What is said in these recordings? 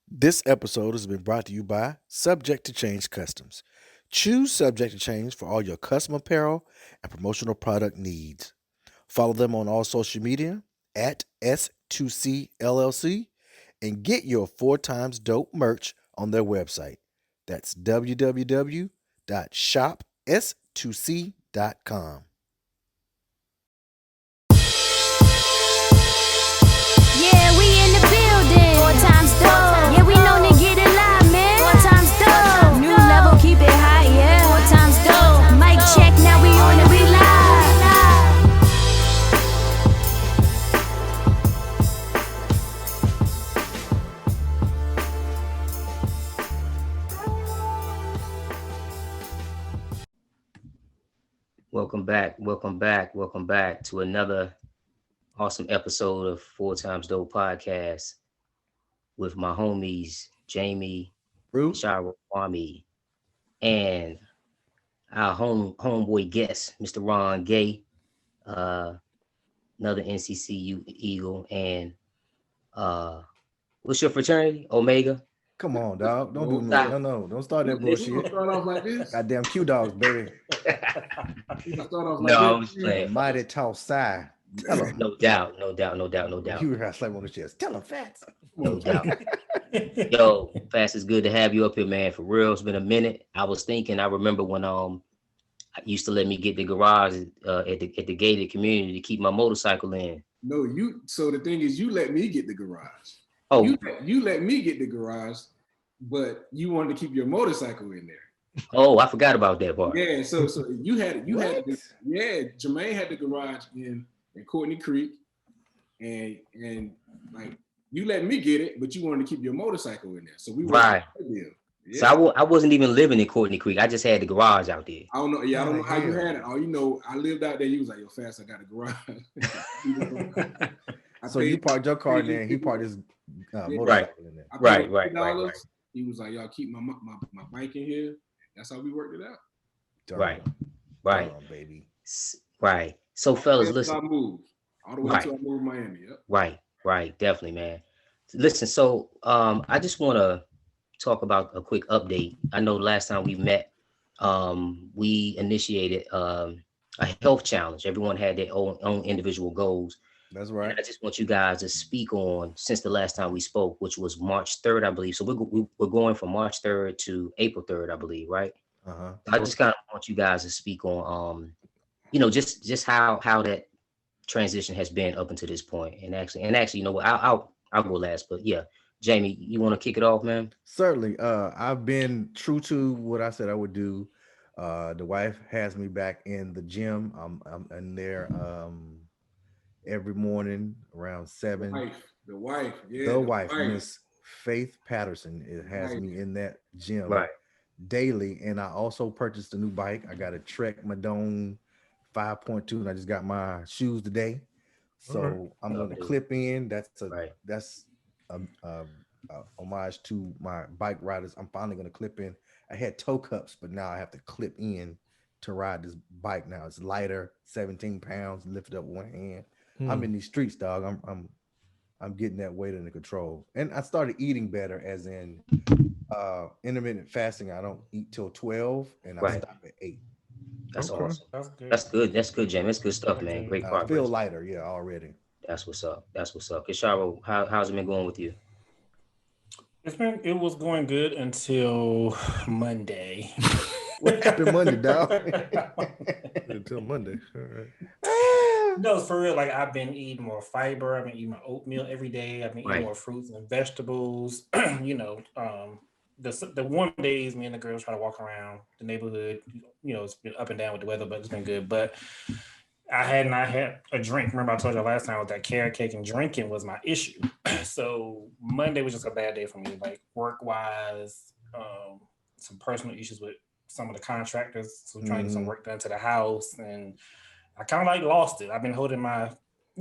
This episode has been brought to you by Subject to Change Customs. Choose Subject to Change for all your custom apparel and promotional product needs. Follow them on all social media at S2C LLC and get your 4 times dope merch on their website. That's www.shops2c.com. Yeah, we in the building. 4 times dope. Yeah, we known to get it live, man. 4 times dope. New level, keep it high, yeah. 4 times dope. Mic check, now we on it, we live. Welcome back to another awesome episode of 4 Times Dope Podcast with my homies Jamie, Rue? Shara, Kwame, and our homeboy guest, Mr. Ron Gay, uh, another NCCU Eagle, and what's your fraternity? Omega. Come on, dog. Don't do me. Stop. No. Don't start that You gonna bullshit. start off like this? Goddamn Q Dogs, baby. You gonna start off No, I like was this? playing. Mighty tall side. Tell him. No doubt. You heard how I slap on the chest. Tell him, Fats. No doubt. Yo, Fast, it's good to have you up here, man. For real, it's been a minute. I remember when I used to let me get the garage at the gated community to keep my motorcycle in. No, you. So the thing is, you let me get the garage. Oh, You let me get the garage, but you wanted to keep your motorcycle in there. oh, I forgot about that part. Yeah. So you had What? Jermaine had the garage in Courtney Creek, and like you let me get it, but you wanted to keep your motorcycle in there. So we Right. Yeah. So I wasn't even living in Courtney Creek. I just had the garage out there. I don't know. Yeah, I don't know how you Hell. had it. All you know, I lived out there. You was like, "Yo, Fast, I got a garage." So you parked your car in there and he parked his motorcycle Right. in there. I paid Right. $50. He was like, "Y'all keep my bike in here." That's how we worked it out. Darn. Right. Darn, baby. Right. So fellas, Until I listen. moved all the way Right. until I moved to Miami. Yep. Right. Definitely, man. Listen, so I just want to talk about a quick update. I know last time we met, we initiated a health challenge. Everyone had their own individual goals. That's And right. I just want you guys to speak on since the last time we spoke, which was March 3rd, I believe. So we're going from March 3rd to April 3rd, I believe, right? Uh-huh. I just kind of want you guys to speak on, just how that transition has been up until this point. And actually, you know what? I'll go last. But yeah, Jamie, you want to kick it off, man? Certainly. I've been true to what I said I would do. The wife has me back in the gym. I'm in there every morning around 7. The wife, yeah. The wife, Miss Faith Patterson, it has Right. me in that gym Right. daily. And I also purchased a new bike. I got a Trek Madone 5.2, and I just got my shoes today. So I'm going to Lovely. clip in. That's Right. a homage to my bike riders. I'm finally going to clip in. I had toe cups, but now I have to clip in to ride this bike. Now it's lighter, 17 pounds, lift up one hand. I'm in these streets, dog. I'm getting that weight under control. And I started eating better, as in intermittent fasting. I don't eat till 12 and I Right. stop at 8. That's Okay. awesome. That's good. That's good, Jamie. That's good stuff, man. Great I progress. feel lighter, yeah, already. That's what's up. Kisharo, how's it been going with you? It was going good until Monday. What happened Monday, dog? Until Monday. All right. No, for real. Like I've been eating more fiber. I've been eating my oatmeal every day. I've been Right. eating more fruits and vegetables. The warm days, me and the girls try to walk around the neighborhood. It's been up and down with the weather, but it's been good. But I had not had a drink. Remember I told you last time with that carrot cake, and drinking was my issue. So Monday was just a bad day for me, like work-wise, some personal issues with some of the contractors. So trying to get some work done to the house, and I kind of like lost it. I've been holding my,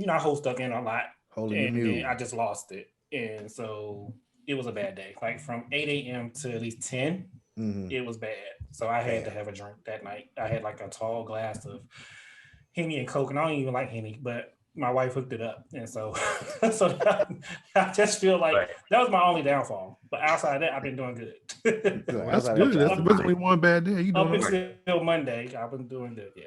I hold stuff in a lot, Holding the and mule. then I just lost it. And so it was a bad day. Like from 8 a.m. to at least 10, it was bad. So I had to have a drink that night. I had like a tall glass of Henny and Coke, and I don't even like Henny, but my wife hooked it up, and so so I just feel like Right. that was my only downfall. But outside of that, I've been doing good. So That's outside good. that, That's y'all- only one bad day. You Up doing all right. until Monday, I've been doing good. Yeah.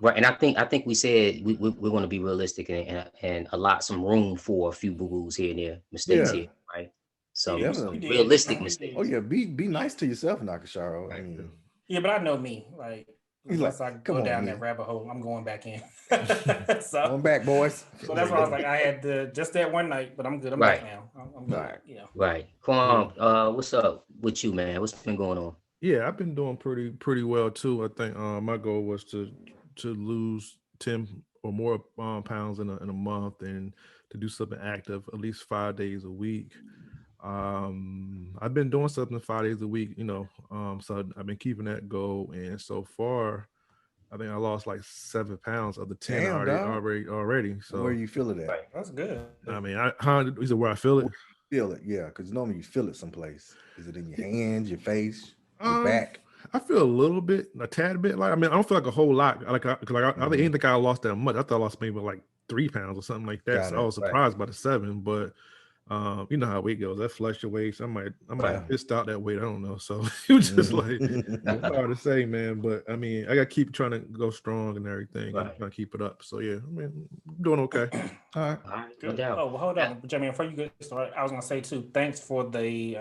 Right, and I think we said we're going to be realistic and allot some room for a few boo boos here and there, mistakes Yeah. here, right? Yeah, Some Definitely. you did. realistic You mistakes. Oh yeah, be nice to yourself, Nakasharo. I mean, Yeah, but I know me. Like He's once like, I "Come go on, down man. that rabbit hole, I'm going back in. going so back, boys." that's why I was like, I had just that one night, but I'm good. I'm Right. back now. I'm good. Right. Yeah. Right, Kwam, what's up with you, man? What's been going on? Yeah, I've been doing pretty well too. I think my goal was to lose 10 or more pounds in a month and to do something active at least 5 days a week. I've been doing something 5 days a week, so I've been keeping that goal, and so far I think I lost like 7 pounds of the 10 Damn, dog. already. So Where you feel it at? Right. That's good. I mean, is it where I feel it? Feel it, yeah. Because normally you feel it someplace. Is it in your hands, your face, your Um, back? I feel a little bit, a tad bit. Like I mean, I don't feel like a whole lot. I didn't think I lost that much. I thought I lost maybe like 3 pounds or something like that. Got So it. I was surprised by the 7, but you know how weight goes. That fluctuates. I might Yeah. have missed out that weight. I don't know. So it was just like it's hard to say, man. But I mean, I got to keep trying to go strong and everything and Right. trying to keep it up. So yeah, I mean, I'm doing okay. All right. All right, no Good. doubt. Oh, well, hold on, Jamie. Before you get started, I was gonna say too. Thanks for the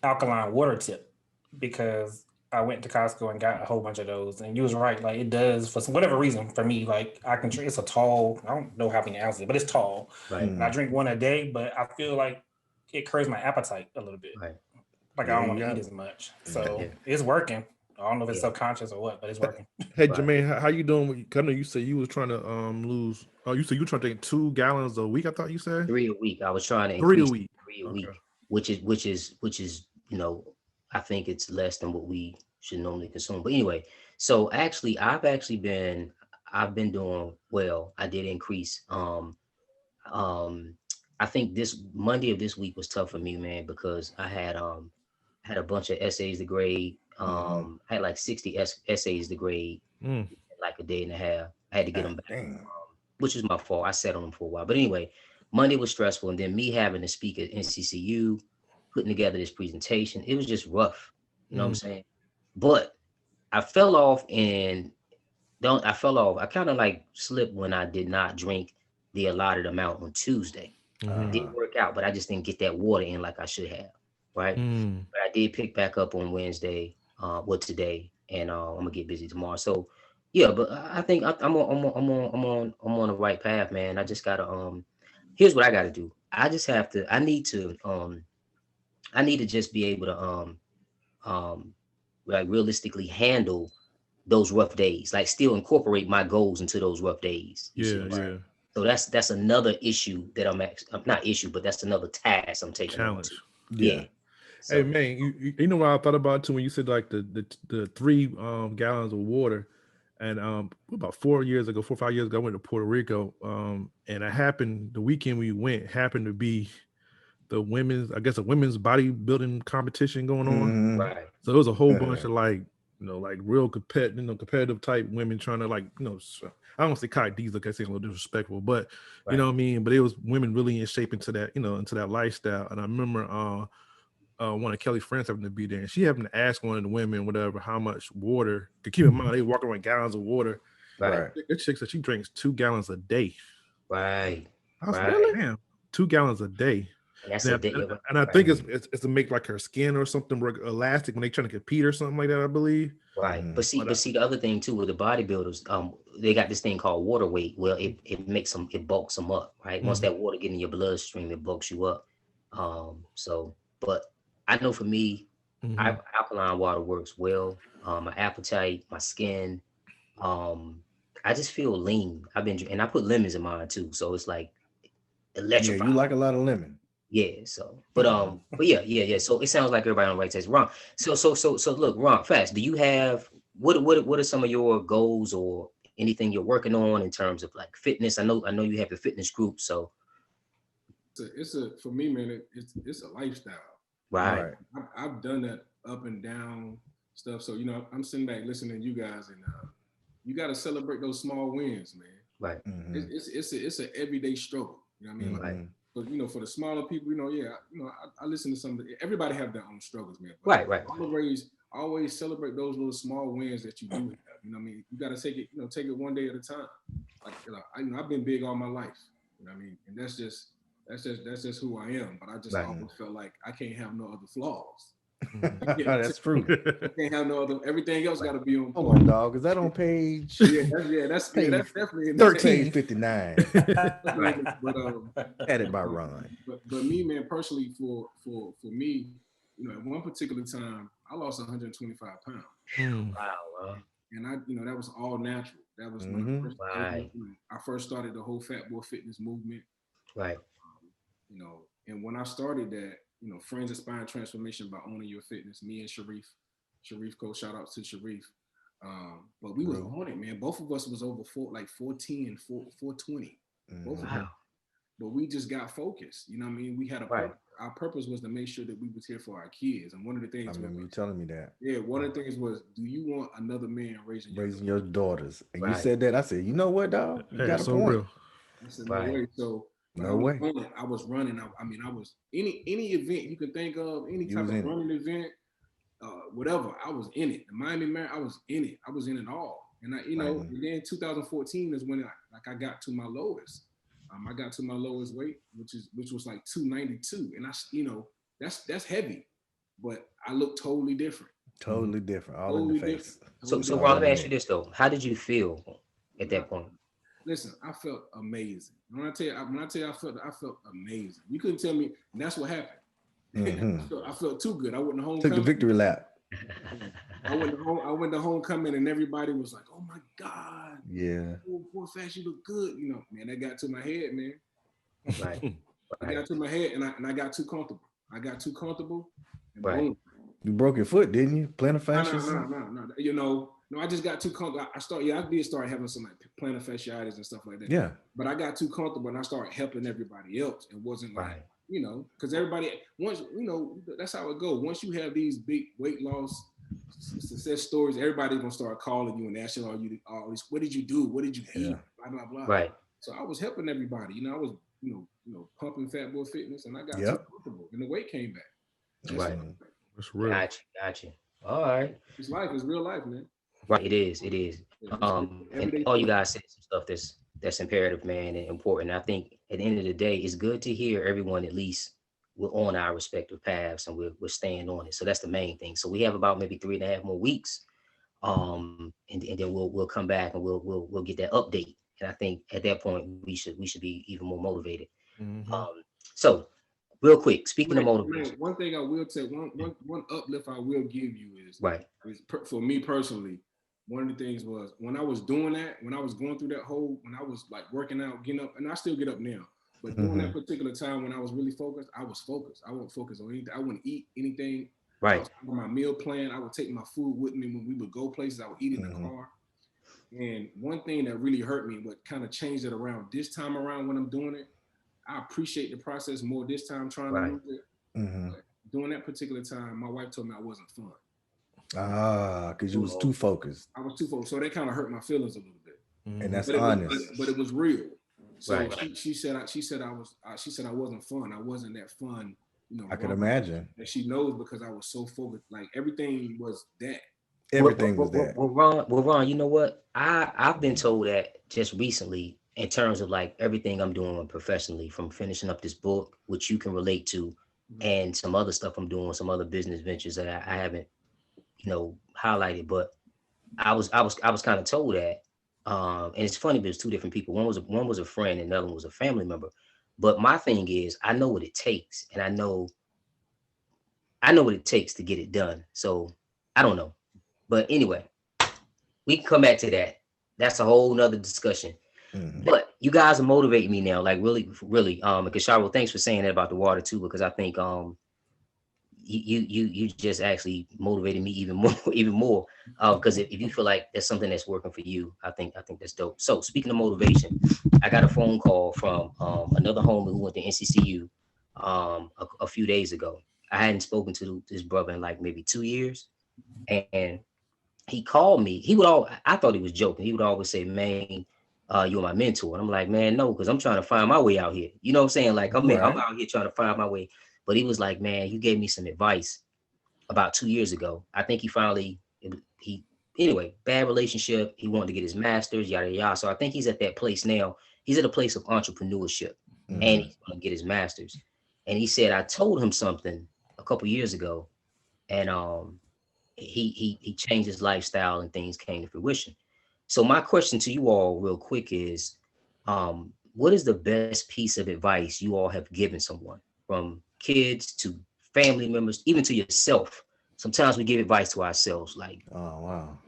alkaline water tip, because I went to Costco and got a whole bunch of those, and you was right. Like it does for whatever reason for me. Like I can drink. It's a tall. I don't know how many ounces, but it's tall. Right, And I drink one a day, but I feel like it curbs my appetite a little bit. right. Like Yeah, I don't you want to got eat it. as much. So Yeah. it's working. I don't know if it's Yeah. subconscious or what, but it's working. Hey Right. Jermaine, how you doing? I know you said you was trying to lose. Oh, you said you were trying to take 2 gallons a week. I thought you said 3 a week. I was trying to 3 a increase week. 3 a Okay. week, which is I think it's less than what we should normally consume. But anyway, so actually I've been doing well. I did increase. I think this Monday of this week was tough for me, man, because I had a bunch of essays to grade. I had like 60 essays to grade Mm. in like a day and a half. I had to get them God back, damn. which is my fault. I sat on them for a while. But anyway, Monday was stressful, and then me having to speak at NCCU, putting together this presentation, it was just rough. You know what I'm saying? But I fell off and I fell off. I kind of like slipped when I did not drink the allotted amount on Tuesday. Mhm. It didn't work out, but I just didn't get that water in like I should have. Right. Mm. But I did pick back up on Wednesday, today, and I'm gonna get busy tomorrow. So yeah, but I think I'm on the right path, man. I just gotta here's what I gotta do. I need to just be able to like realistically handle those rough days, like still incorporate my goals into those rough days. You see Yeah, what I'm saying? yeah. So that's another issue that I'm not issue, but that's another task I'm taking on Challenge. too. Yeah. Yeah. So, Hey man, you know what I thought about too when you said like the 3 gallons of water, and about 4 or 5 years ago, I went to Puerto Rico, and the weekend we went happened to be a women's bodybuilding competition going on. right. So it was a whole bunch of like real competitive type women trying to I don't say Kai D's, like I say, a little disrespectful, but you know what I mean. But it was women really in shape into that lifestyle. And I remember one of Kelly's friends happened to be there, and she happened to ask one of the women, whatever, how much water. To keep in mind, they walk around gallons of water. Right. That chick said she drinks 2 gallons a day. Right. I was Right. like, damn, 2 gallons a day. And that's And a day. I think it's to make like her skin or something more elastic when they trying to compete or something like that, I believe. Right. But see the other thing too with the bodybuilders, they got this thing called water weight. Well, it makes them, it bulks them up, right? Once that water get in your bloodstream, it bulks you up. But I know for me, alkaline water works well. My appetite, my skin, I just feel lean. And I put lemons in mine too, so it's like Yeah, electrified. you like a lot of lemon. Yeah, so but yeah. So it sounds like everybody on the right taste. Ron, so look, Ron, fast. Do you have what are some of your goals or anything you're working on in terms of like fitness? I know you have your fitness group, so It's a for me, man. It's a lifestyle. right. I've done that up and down stuff. So I'm sitting back listening to you guys, and you got to celebrate those small wins, man. Right. It's an everyday struggle. You know what I mean? Right. Like, but you know, for the smaller people, you know, I listen to some. Everybody have their own struggles, man. But right. Always celebrate those little small wins that you do have. You know what I mean? You got to take it one day at a time. Like, I've been big all my life. You know what I mean? And that's just who I am. But I just always felt like I can't have no other flaws. That's true. I can't have no other. Everything else got to be on point. Hold on, dog. Is that on page? That's definitely 1359. But Added by Ron. But me, man, personally, for me, you know, at one particular time, I lost 125 pounds. Wow. And that was all natural. That was my first. I first started the whole Fat Boy Fitness movement. Right. You know, and when I started that, you know, Friends Inspiring Transformation by Owning Your Fitness, me and Sharif Cole, shout out to Sharif. But we was on it, man. Both of us was over 410 and 420. Both of us. But we just got focused. You know what I mean? We had our purpose was to make sure that we was here for our kids. And one of the things I remember you telling me that. Yeah, one of the things was, do you want another man raising your daughters? And you said that. I said, you know what, dog? You got a point. Real. I said, no way. So no way. I was running. I was any event you can think of, any type of running event, whatever. I was in it. The Miami Marathon, I was in it. I was in it all. And and then 2014 is when I got to my lowest. I got to my lowest weight, which was like 292, and that's heavy, but I look totally different. Totally different, all in the face. So Ron, let me ask you this though: how did you feel at that point? Listen, I felt amazing. When I tell you I felt amazing. You couldn't tell me, and that's what happened. I felt too good. I went to homecoming. Took the victory lap. I went to homecoming, and everybody was like, "Oh my God, yeah, boy, Fast, you look good." You know, man, that got to my head, man. Right. I got to my head, and I got too comfortable. And boom. You broke your foot, didn't you? Plantar fasciitis? No. You know, no, I just got too comfortable. I did start having some like plantar fasciitis and stuff like that. Yeah. But I got too comfortable, and I started helping everybody else. It wasn't like, you know, because everybody, once, you know, that's how it goes. Once you have these big weight loss success stories, everybody's gonna start calling you and asking all these, what did you do? What did you eat? Blah, blah, blah. Right. So I was helping everybody. You know, I was, you know, pumping Fat Boy Fitness, and I got too comfortable, and the weight came back. That's real. Got you. All right. It's life. It's real life, man. Right. It is. And all you guys said some stuff that's imperative, man, and important. I think at the end of the day, it's good to hear everyone at least we're on our respective paths and we're staying on it. So that's the main thing. So we have about maybe 3.5 more weeks, and then we'll come back and we'll get that update. And I think at that point we should be even more motivated. So real quick, speaking of motivation, one thing I will tell, one uplift I will give you is for me personally. One of the things was when I was doing that, when I was going through that whole, when I was like working out, getting up, and I still get up now, but during that particular time when I was really focused, I was focused. I wouldn't focus on anything. I wouldn't eat anything. Right. On my meal plan, I would take my food with me when we would go places. I would eat in the car. And one thing that really hurt me, but kind of changed it around this time around when I'm doing it, I appreciate the process more this time trying to lose it. But during that particular time, my wife told me I wasn't fun. Because you was too focused. I was too focused, so that kind of hurt my feelings a little bit. And that's honest. But it was real. So she said I wasn't fun. I wasn't that fun. You know, I could imagine. And she knows because I was so focused. Like everything was that. Everything was that. Well, Ron, you know what? I've been told that just recently in terms of like everything I'm doing professionally, from finishing up this book, which you can relate to, and some other stuff I'm doing, some other business ventures that I haven't, you know, highlighted. But I was kind of told that, and it's funny, but it's two different people. One was a friend, and the other one was a family member. But my thing is, I know what it takes, and I know what it takes to get it done. So I don't know. But anyway, we can come back to that. That's a whole nother discussion. But you guys are motivating me now, like really. Because Sharo, thanks for saying that about the water too, because I think you just actually motivated me even more. Because if you feel like there's something that's working for you, I think that's dope. So speaking of motivation, I got a phone call from another homie who went to NCCU a few days ago. I hadn't spoken to this brother in like maybe 2 years, and he called me. I thought he was joking. He would always say, "Man, you're my mentor. And I'm like, man, no, because I'm trying to find my way out here. You know what I'm saying? Like I'm out here trying to find my way. But he was like, man, you gave me some advice about 2 years ago. I think he anyway, bad relationship. He wanted to get his master's, yada yada. So I think he's at that place now. He's at a place of entrepreneurship, and he's going to get his master's. And he said, I told him something a couple years ago, and he changed his lifestyle, and things came to fruition. So my question to you all, real quick, is, what is the best piece of advice you all have given someone, from kids to family members, even to yourself? Sometimes we give advice to ourselves, like, oh wow,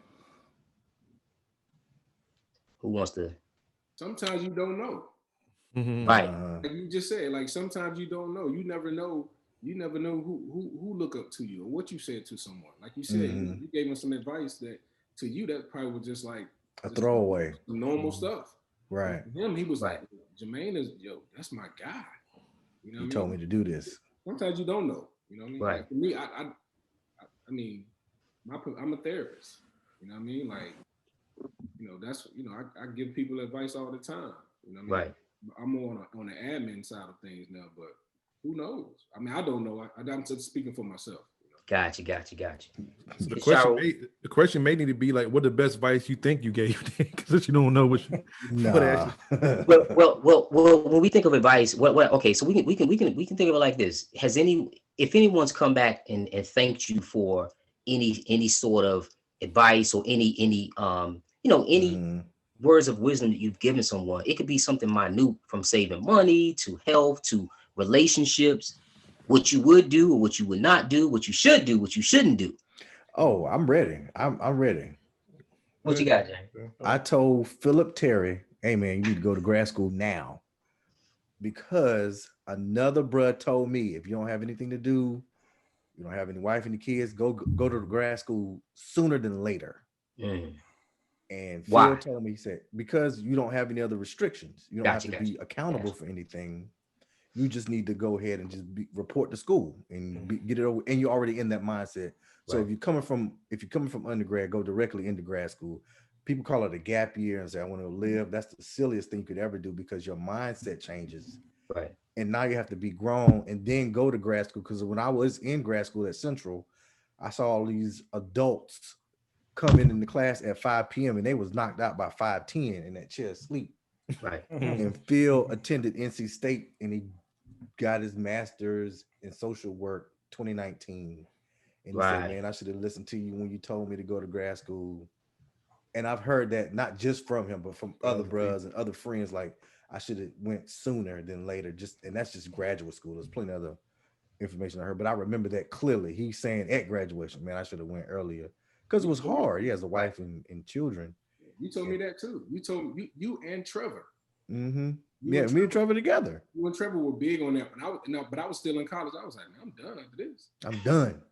who wants to? Sometimes you don't know. Right. Like you just said, like sometimes you don't know. You never know. You never know who look up to you or what you said to someone. Like you said, you gave him some advice that to you that probably was just like a throwaway, normal stuff. Right. For him, he was like, Jermaine is, yo, that's my guy. You know what I mean? Told me to do this. Sometimes you don't know. You know what I mean? Right. Like for me, I mean, I'm a therapist. You know what I mean? Like, you know, that's, you know, I give people advice all the time. You know what I mean? Right. I'm more on the admin side of things now, but who knows? I mean, I don't know. I'm just speaking for myself. You know? Got you. So the question may need to be like, what the best advice you think you gave? Because you don't know what you. Nah. well, when we think of advice, what? Okay, so we can think of it like this. If anyone's come back and thanked you for any sort of advice, or any words of wisdom that you've given someone, it could be something minute, from saving money to health to relationships, what you would do or what you would not do, what you should do, what you shouldn't do. Oh, I'm ready. I'm ready. What you got, Jay? I told Philip Terry, hey man, you need to go to grad school now, because another bruh told me, if you don't have anything to do, you don't have any wife and kids, go to the grad school sooner than later. And Phil told me, he said, because you don't have any other restrictions, you don't have to be accountable for anything. You just need to go ahead and just report to school and get it over, and you're already in that mindset. So if you're coming from undergrad, go directly into grad school. People call it a gap year and say, I want to live. That's the silliest thing you could ever do, because your mindset changes. Right. And now you have to be grown and then go to grad school. Because when I was in grad school at Central, I saw all these adults coming in the class at 5 p.m. and they was knocked out by 5:10 in that chair of sleep. Right. And Phil attended NC State and he got his master's in social work 2019. And he said, man, I should have listened to you when you told me to go to grad school. And I've heard that not just from him, but from other bros and other friends, like I should have went sooner than later. And that's just graduate school. There's plenty of other information I heard, but I remember that clearly. He's saying at graduation, man, I should have went earlier, because it was hard. He has a wife and children. You told me that too. You told me, you and Trevor. Yeah, me and Trevor together. You and Trevor were big on that, but I was still in college. I was like, man, I'm done after this. I'm done.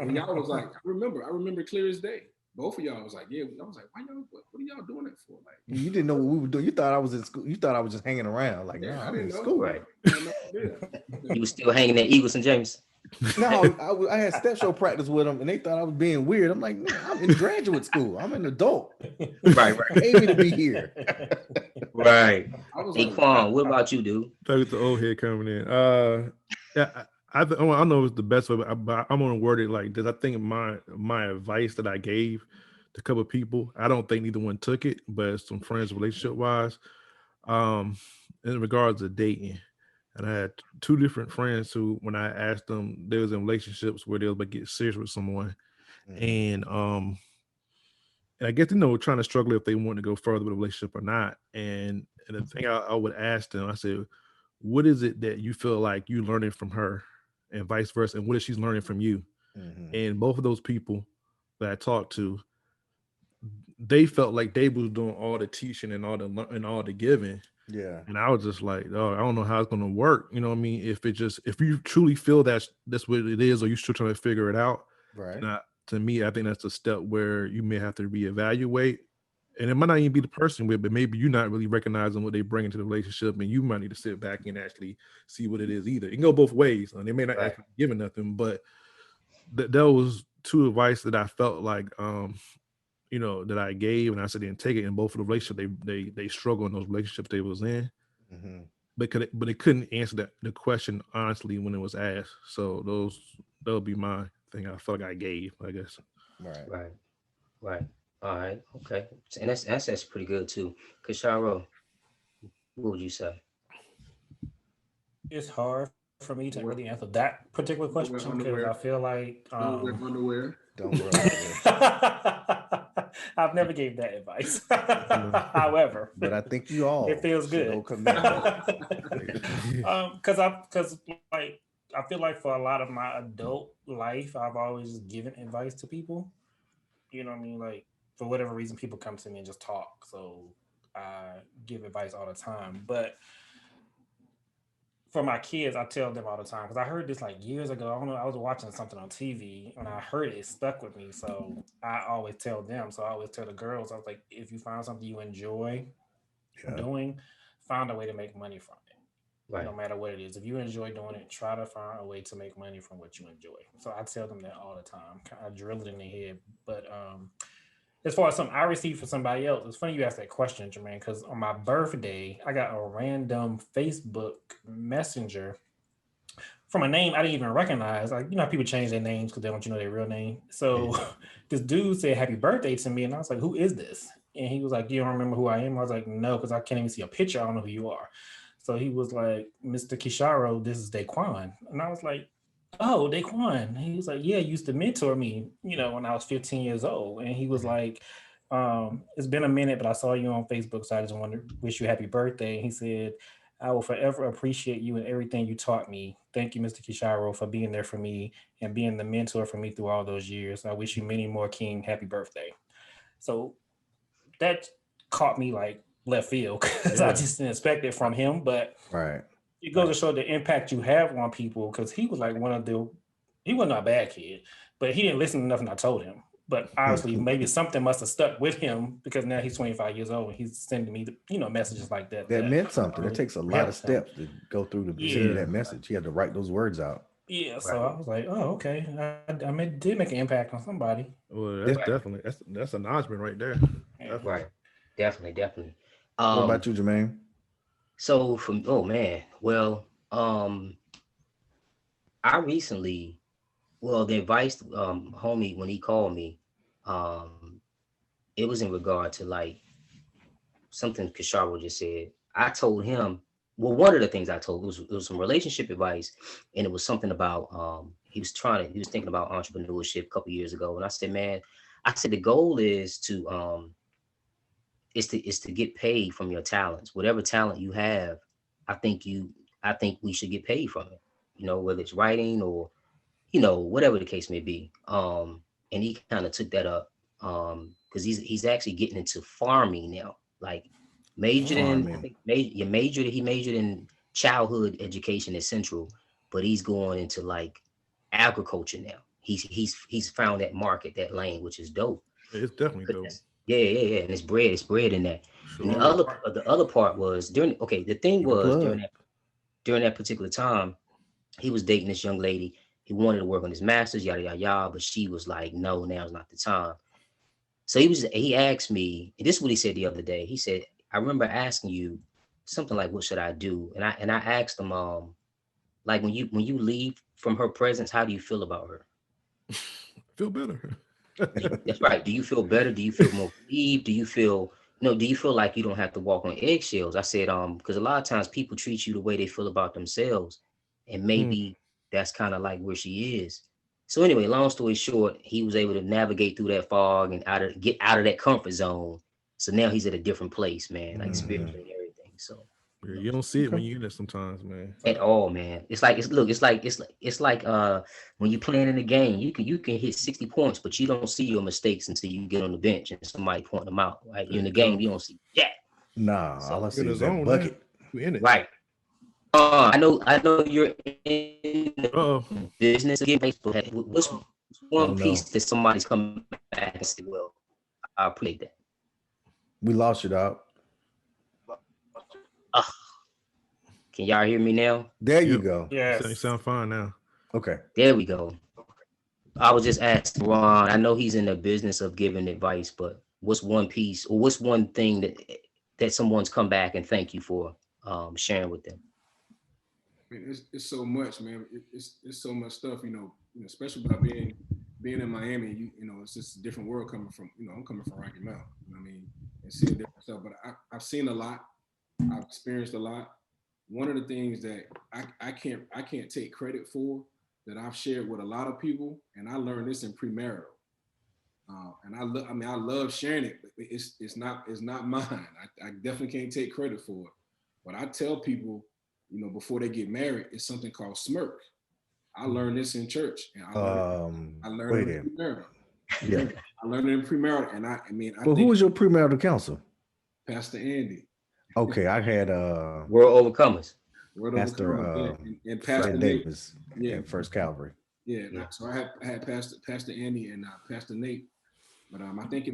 and y'all was like, I remember clear as day. Both of y'all was like, yeah. I was like, why y'all? What are y'all doing that for? Like, you didn't know what we were doing. You thought I was in school. You thought I was just hanging around. Like, no, I'm in school. Right. You was still hanging at Eagles and James. No, I had step show practice with them, and they thought I was being weird. I'm like, no, I'm in graduate school. I'm an adult. Right. Pay me to be here. Right. Hey, Quan, what about you, dude? Talking the old head coming in. Yeah, I don't know if it's the best way, but I'm gonna word it like this. I think my advice that I gave to a couple of people, I don't think neither one took it, but some friends relationship wise, in regards to dating. And I had two different friends who, when I asked them, they was in relationships where they was about to get serious with someone, and I guess trying to struggle if they want to go further with a relationship or not. And the thing I would ask them, I said, what is it that you feel like you learning from her, and vice versa, and what is she learning from you? And both of those people that I talked to, they felt like they was doing all the teaching and all the giving. Yeah. And I was just like, oh, I don't know how it's going to work. You know what I mean? If you truly feel that's what it is, or you're still trying to figure it out. Right. To me, I think that's a step where you may have to reevaluate. And it might not even be the person with, but maybe you're not really recognizing what they bring into the relationship, and you might need to sit back and actually see what it is either. It can go both ways. And they may not actually be giving nothing, but that was two advice that I felt like that I gave, and I said didn't take it. In both of the relationships, they struggle in those relationships they was in. Mm-hmm. But they couldn't answer the question honestly when it was asked. So that would be my thing. I felt like I gave, I guess. Right. Right. Right. All right. Okay. And that's pretty good too. Kasharo, what would you say? It's hard for me to really answer that particular Don't wear question because I underwear. feel like Don't wear underwear. Don't wear underwear. I've never gave that advice. No. However, But I think you it all feels should good. go commit that. Because like I feel like for a lot of my adult life, I've always given advice to people. You know what I mean? Like for whatever reason, people come to me and just talk. So I give advice all the time. But for my kids, I tell them all the time because I heard this like years ago. I don't know. I was watching something on TV and I heard it. It stuck with me. So I always tell them. So I always tell the girls. I was like, if you find something you enjoy Yeah. doing, find a way to make money from it. Right. No matter what it is. If you enjoy doing it, try to find a way to make money from what you enjoy. So I tell them that all the time. I drill it in their head. But as far as something I received for somebody else, it's funny you asked that question, Jermaine, because on my birthday, I got a random Facebook messenger from a name I didn't even recognize. Like, how people change their names because they don't know their real name. So this dude said happy birthday to me. And I was like, who is this? And he was like, you don't remember who I am? I was like, no, because I can't even see a picture. I don't know who you are. So he was like, Mr. Kisharo, this is Daquan. And I was like, oh, Daquan. He was like, yeah, you used to mentor me, when I was 15 years old. And he was like, it's been a minute, but I saw you on Facebook, so I just wanted to wish you happy birthday. And he said, I will forever appreciate you and everything you taught me. Thank you, Mr. Kisharo, for being there for me and being the mentor for me through all those years. I wish you many more, King. Happy birthday. So that caught me like left field because I just didn't expect it from him. But Right. it goes to show the impact you have on people because he was like he wasn't a bad kid, but he didn't listen to nothing I told him. But obviously, maybe something must have stuck with him because now he's 25 years old and he's sending me, messages like that. That meant something. It takes a lot of helped him. steps to go through to send you that message. He had to write those words out. Yeah, so I was like, oh, okay. I did make an impact on somebody. Well, that's definitely that's an acknowledgement right there. Definitely. Right. Definitely. What about you, Jermaine? So well, I recently, the advice, homie, when he called me, it was in regard to like something Kasharo just said. I told him, one of the things I told it was some relationship advice, and it was something about he was thinking about entrepreneurship a couple years ago, and I said, man, the goal is to get paid from your talents, whatever talent you have. I think we should get paid from it. Whether it's writing or whatever the case may be. And he kind of took that up because he's actually getting into farming now. Like he majored in childhood education at Central, but he's going into like agriculture now. He's found that market, that lane, which is dope. It's definitely dope. Yeah, and it's bread in that. Sure. And the other part was during that particular time, he was dating this young lady. He wanted to work on his master's, yada yada yada, but she was like, no, now's not the time. So he asked me, and this is what he said the other day. He said, I remember asking you something like, what should I do? And I asked him, like when you leave from her presence, how do you feel about her? Feel better. That's right. Do you feel better? Do you feel more relieved? Do you feel like you don't have to walk on eggshells? I said, because a lot of times people treat you the way they feel about themselves, and maybe that's kind of like where she is. So anyway, long story short, he was able to navigate through that fog and get out of that comfort zone. So now he's at a different place, man, like spiritually and everything. So you don't see it when you're in it sometimes, man. At all, man. It's like when you're playing in the game, you can hit 60 points, but you don't see your mistakes until you get on the bench and somebody point them out. Right? In the game, you don't see that. Nah, all I see is that bucket. We in it. Right. I know you're in the business again. What's one piece that somebody's coming back and say, well, I appreciate that. We lost you, dog. Can y'all hear me now? There you go. Yeah, you sound fine now. Okay. There we go. I was just asking Ron. I know he's in the business of giving advice, but what's one piece or what's one thing that someone's come back and thank you for sharing with them? I mean, it's so much, man. It's so much stuff, especially by being in Miami. It's just a different world coming from. I'm coming from Rocky Mount. You know what I mean, and seeing different stuff. But I've seen a lot. I've experienced a lot. One of the things that I can't take credit for that I've shared with a lot of people, and I learned this in premarital. And I love sharing it, but it's not mine. I definitely can't take credit for it. But I tell people, before they get married, it's something called smirk. I learned this in church, and I learned it in premarital. Yeah, I learned it in premarital, and I mean, but who was your premarital counsel? Pastor Andy. Okay, I had World Overcomers. Pastor and Pastor Nate Nate. Davis at First Calvary. Yeah. So I had Pastor Andy and Pastor Nate, but I think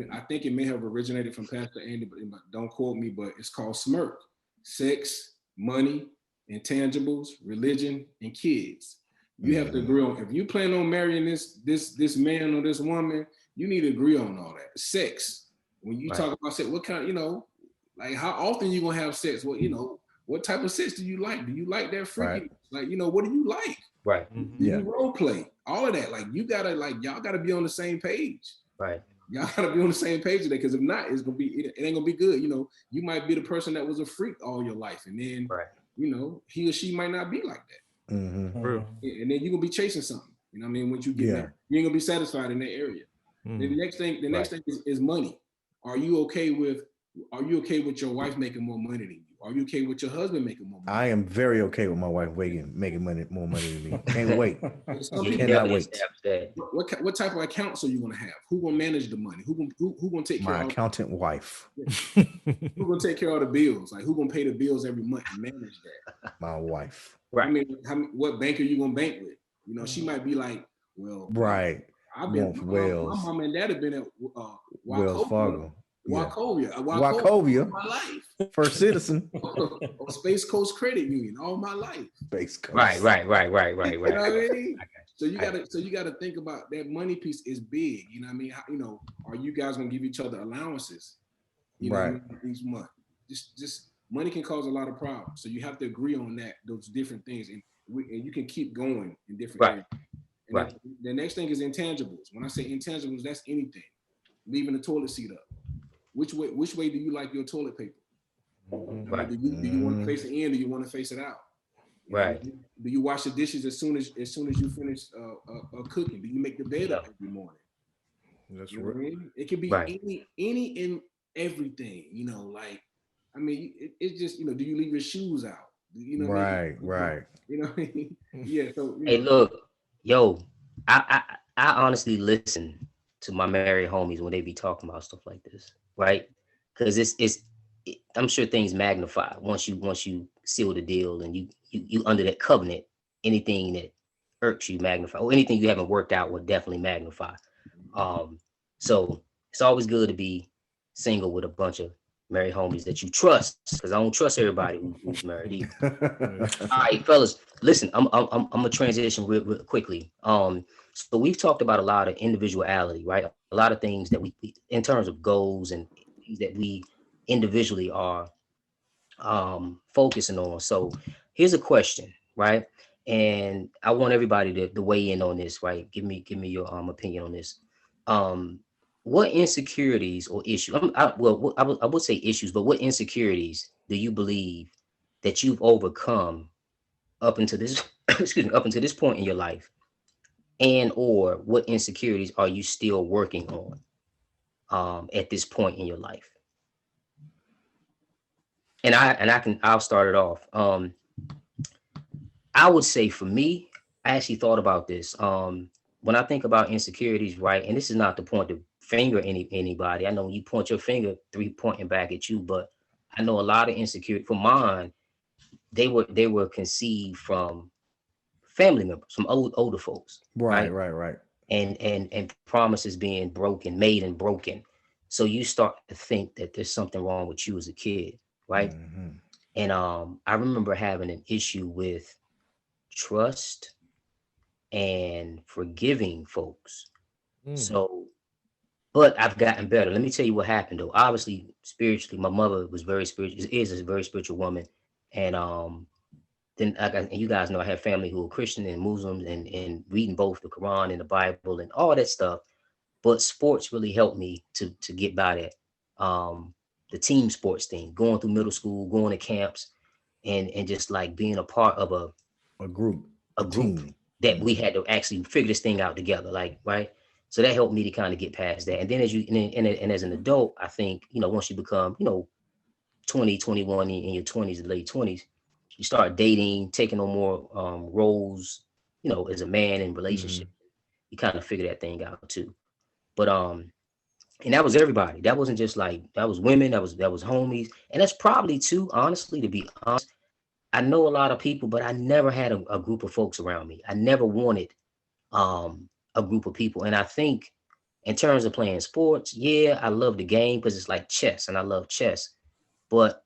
it may have originated from Pastor Andy, but don't quote me. But it's called smirk: sex, money, intangibles, religion, and kids. You have to agree on. If you plan on marrying this man or this woman, you need to agree on all that. Sex. When you talk about sex, what kind? Like how often you gonna have sex? Well, what type of sex do you like? Do you like that freaky? Like, what do you like? Right. Do you role play? All of that. Like y'all gotta be on the same page. Right. Y'all gotta be on the same page today, because if not, it ain't gonna be good. You might be the person that was a freak all your life, and then he or she might not be like that. Mm-hmm. And then you're gonna be chasing something. You know what I mean? Once you get married, you ain't gonna be satisfied in that area. The next thing is money. Are you okay with your wife making more money than you? Are you okay with your husband making more money? I am very okay with my wife making more money than me. Can't wait. Cannot wait. What type of accounts are you gonna have? Who gonna manage the money? Who gonna take care of my accountant wife? Who gonna take care of the bills? Like who gonna pay the bills every month and manage that? My wife. Right. I mean, what bank are you gonna bank with? She might be like, well, right. I've been my mom and dad have been at Wells Fargo. Wachovia my life. First Citizen. Or Space Coast Credit Union all my life. Space Coast. Right. You know what I mean? So you gotta think about that money piece is big. You know what I mean? Are you guys gonna give each other allowances? Each month. Just money can cause a lot of problems. So you have to agree on those different things, and you can keep going in different areas. And the next thing is intangibles. When I say intangibles, that's anything. Leaving the toilet seat up. Which way do you like your toilet paper? Right. Do you want to face it in? Do you want to face it out? Right. Do you wash the dishes as soon as you finish cooking? Do you make the bed up every morning? That's right. I mean? It could be any and everything. It's just do you leave your shoes out? Right. You know what I mean? Yeah. So hey, look, yo, I honestly listen to my married homies when they be talking about stuff like this, right? Because I'm sure things magnify once you seal the deal and you under that covenant. Anything that irks you magnify, or anything you haven't worked out will definitely magnify. So it's always good to be single with a bunch of married homies that you trust, because I don't trust everybody who's married either. All right, fellas, listen, I'm gonna transition real quickly. So we've talked about a lot of individuality, right? A lot of things that we in terms of goals and things that we individually are focusing on. So here's a question, right? And I want everybody to weigh in on this, right? Give me your opinion on this. What insecurities or issues? I would say issues, but what insecurities do you believe that you've overcome up until this up until this point in your life, and or what insecurities are you still working on at this point in your life? And I'll start it off. I would say for me, I actually thought about this. When I think about insecurities, right, and this is not to point the finger at anybody. I know you point your finger, 3 pointing back at you, but I know a lot of insecurity. For mine, they were conceived from family members, from older folks. Right. And promises being made and broken. So you start to think that there's something wrong with you as a kid, right? Mm-hmm. And I remember having an issue with trust and forgiving folks. Mm. So, but I've gotten better. Let me tell you what happened though. Obviously, spiritually, my mother was very spiritual, is a very spiritual woman. And then and you guys know I have family who are Christian and Muslims and reading both the Quran and the Bible and all that stuff. But sports really helped me to get by that. The team sports thing, going through middle school, going to camps, and just like being a part of A group, a a group team. that we had to actually figure this thing out together, like, right? So that helped me to kind of get past that. And then and as an adult, I think, once you become, 20, 21 in your 20s, late 20s, you start dating, taking on more roles, as a man in relationship. You kind of figure that thing out too. But and that was everybody. That wasn't just like, that was women, that was homies. And that's probably too, honestly, to be honest, I know a lot of people, but I never had a group of folks around me. I never wanted a group of people. And I think in terms of playing sports, yeah, I love the game because it's like chess and I love chess. But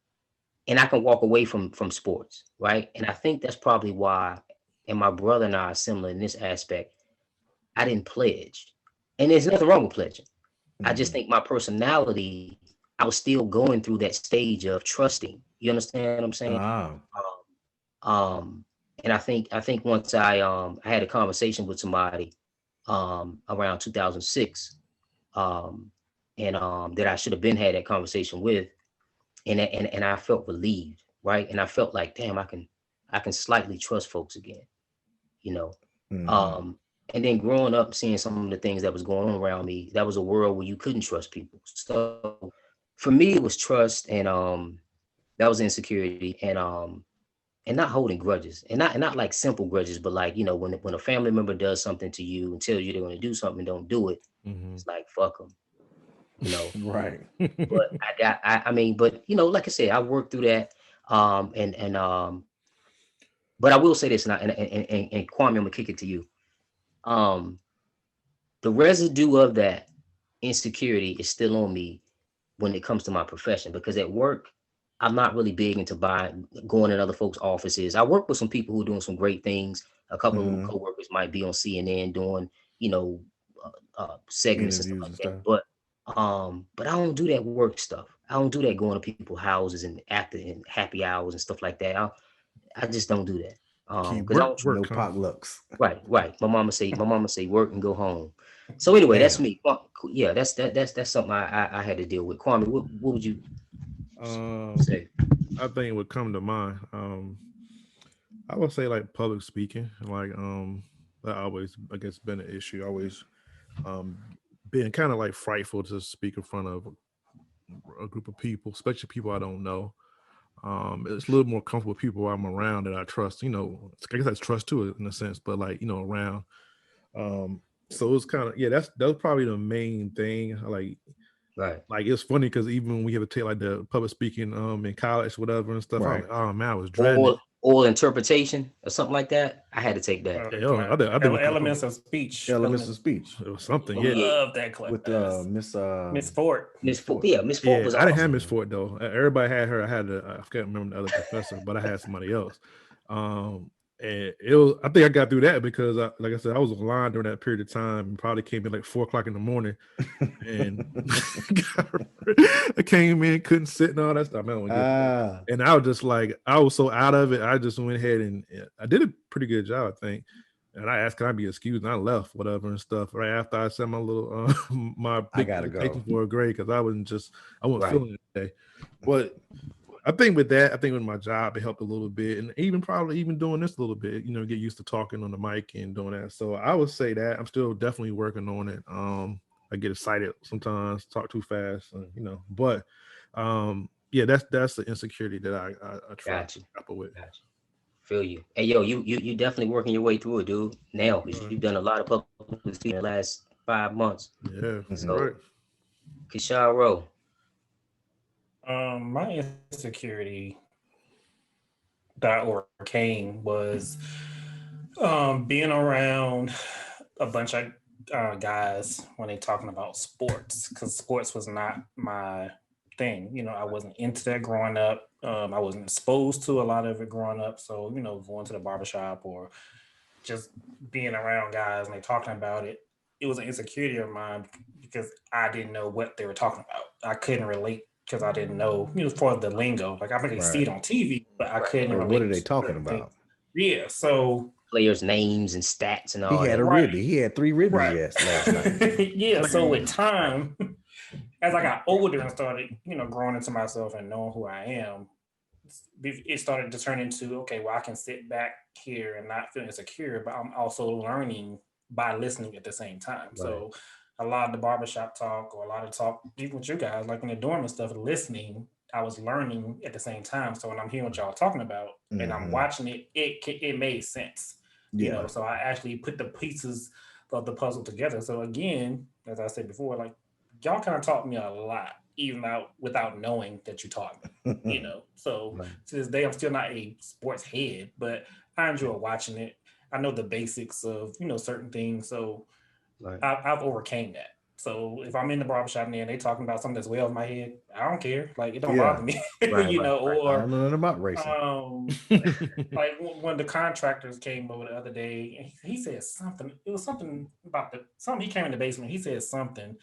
and I can walk away from sports, right? And I think that's probably why, and my brother and I are similar in this aspect. I didn't pledge. And there's nothing wrong with pledging. I just think my personality, I was still going through that stage of trusting. You understand what I'm saying? Ah, And I think once I had a conversation with somebody around 2006, and that I should have been had that conversation with, and I felt relieved, right? And I felt like, damn, I can slightly trust folks again, you know. And then growing up, seeing some of the things that was going on around me, that was a world where you couldn't trust people. So for me, it was trust, and that was insecurity, and not holding grudges, and not like simple grudges, but like, when a family member does something to you and tells you they're going to do something and don't do it, it's like, fuck them, you know. right. But I mean, but like I said, I worked through that, and but I will say this, and Kwame, I'm gonna kick it to you. Um, the residue of that insecurity is still on me when it comes to my profession, because at work, I'm not really big into going in other folks' offices. I work with some people who are doing some great things. A couple of coworkers might be on CNN doing, you know, segments and stuff Interviews like and that. stuff. But I don't do that work stuff. I don't do that going to people's houses and acting in happy hours and stuff like that. I just don't do that. Keep Because I work, don't. No work, huh? potlucks. Right. My mama say work and go home. So anyway, that's Damn. me. Yeah, that's something I had to deal with. Kwame, what would you say? I think it would come to mind. I would say like public speaking, like that always, I guess, been an issue. Always um being kind of like frightful to speak in front of a group of people, especially people I don't know. It's a little more comfortable with people I'm around that I trust. I guess that's trust too in a sense, but like around. Um, so it's kind of, yeah. That's probably the main thing. Right. Like it's funny because even when we have to take like the public speaking in college, whatever and stuff, I was Right. like, oh man, I was dreading it. Or interpretation or something like that. I had to take that. Yeah, I think Elements of speech. Elements of speech it was something. Oh Yeah, yeah, Love that class. with Miss Miss Ford. Miss Ford. Ford. Yeah, Miss Ford yeah. was I didn't have awesome. Miss Ford though. Everybody had her. I can't remember the other professor, but I had somebody else. And it was. I think I got through that because, like I said, I was online during that period of time. And probably came in like 4 o'clock in the morning, and I came in, couldn't sit and all that stuff. Man, Ah, and I was just like, I was so out of it. I just went ahead and I did a pretty good job, I think. And I asked, can I be excused? And I left, whatever and stuff. Right after I sent my little my I big gotta presentation go. for a grade because I wasn't Right. feeling it today. But I think with my job, it helped a little bit, and even probably even doing this a little bit, get used to talking on the mic and doing that. So I would say that I'm still definitely working on it. I get excited sometimes, talk too fast, but yeah, that's the insecurity that I try Got to you. grapple with. Got you. Feel you. Hey yo, you definitely working your way through it, dude. Now, because you've done a lot of public speaking in the last 5 months. Yeah, Mhm. right. So, Kisharo. My insecurity that overcame was being around a bunch of guys when they talking about sports, because sports was not my thing. I wasn't into that growing up. I wasn't exposed to a lot of it growing up. So, going to the barbershop or just being around guys and they talking about it, it was an insecurity of mine because I didn't know what they were talking about. I couldn't relate because I didn't know, for the lingo. Like I think see it on TV, but I couldn't But what relate are they to talking certain things. about? Yeah, so Players' names and stats and He all had that. a Right. ribby. He had 3 ribbies right, last night. yeah. So with time, as I got older and started, growing into myself and knowing who I am, it started to turn into, okay, well, I can sit back here and not feel insecure, but I'm also learning by listening at the same time. Right. So a lot of the barbershop talk or a lot of talk, even with you guys, like in the dorm and stuff, listening, I was learning at the same time. So when I'm hearing what y'all talking about and I'm watching it, it made sense. Yeah. So I actually put the pieces of the puzzle together. So again, as I said before, like y'all kind of taught me a lot, even without knowing that you taught me. So Right. to this day, I'm still not a sports head, but I enjoy watching it. I know the basics of certain things, so Right. I've overcame that. So if I'm in the barbershop and they talking about something that's way over my head, I don't care. Like it don't bother me, Right, right, I Or don't know nothing about racing. like when the contractors came over the other day, he said something. It was something about something. He came in the basement. He said something. And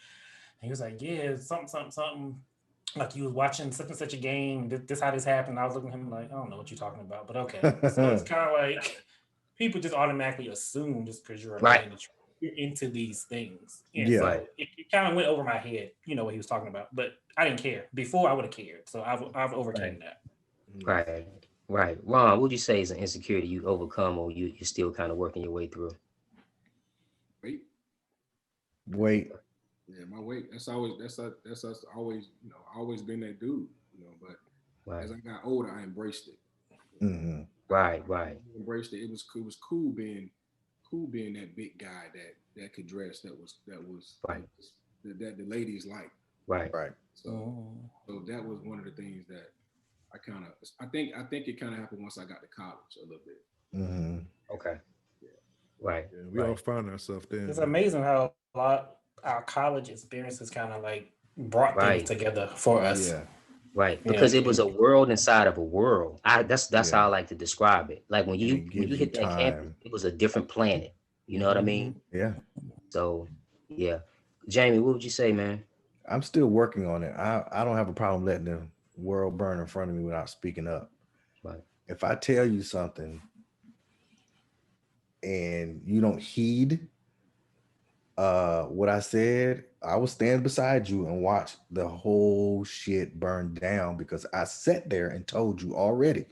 he was like, "Yeah, something." Like you was watching such and such a game. This how this happened. I was looking at him like, I don't know what you're talking about, but okay. So it's kind of like people just automatically assume just because you're a Right. man that you're into these things. And Yeah. so it kind of went over my head, what he was talking about. But I didn't care. Before I would have cared. So I've overcame that. Right. Right. Ron, what would you say is an insecurity you overcome or you're still kind of working your way through? Wait. Yeah, my weight. That's us always. Always been that dude. But as I got older, I embraced it. Right. I embraced it. It was cool being that big guy that could dress. That was Right. that the ladies like. Right. So that was one of the things that I think it kind of happened once I got to college a little bit. Okay. Right. Yeah, we all find ourselves there. It's amazing how a lot our college experiences kind of like brought things together for us. Yeah. Right, because it was a world inside of a world. That's how I Yeah. like to describe it. Like when And you it gives you hit that campus, time. it was a different planet. You know what I mean? Yeah. So yeah, Jamie, what would you say, man? I'm still working on it. I don't have a problem letting the world burn in front of me without speaking up. Right. If I tell you something and you don't heed what I said, I will stand beside you and watch the whole shit burn down because I sat there and told you already,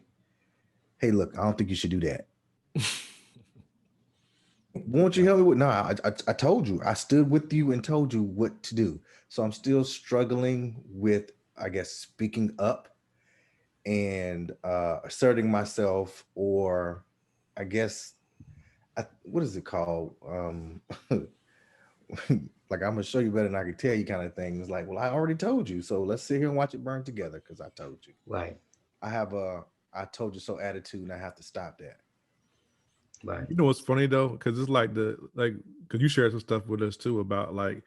hey, look, I don't think you should do that. Won't you help me with? No, I told you. I stood with you and told you what to do. So I'm still struggling with, I guess, speaking up and asserting myself, or I guess, what is it called? Like, I'm gonna show you better than I can tell you, kind of thing. It's like, well, I already told you, so let's sit here and watch it burn together because I told you. Right. I have a I told you so attitude, and I have to stop that. Right. You know what's funny though, because it's because you shared some stuff with us too about like,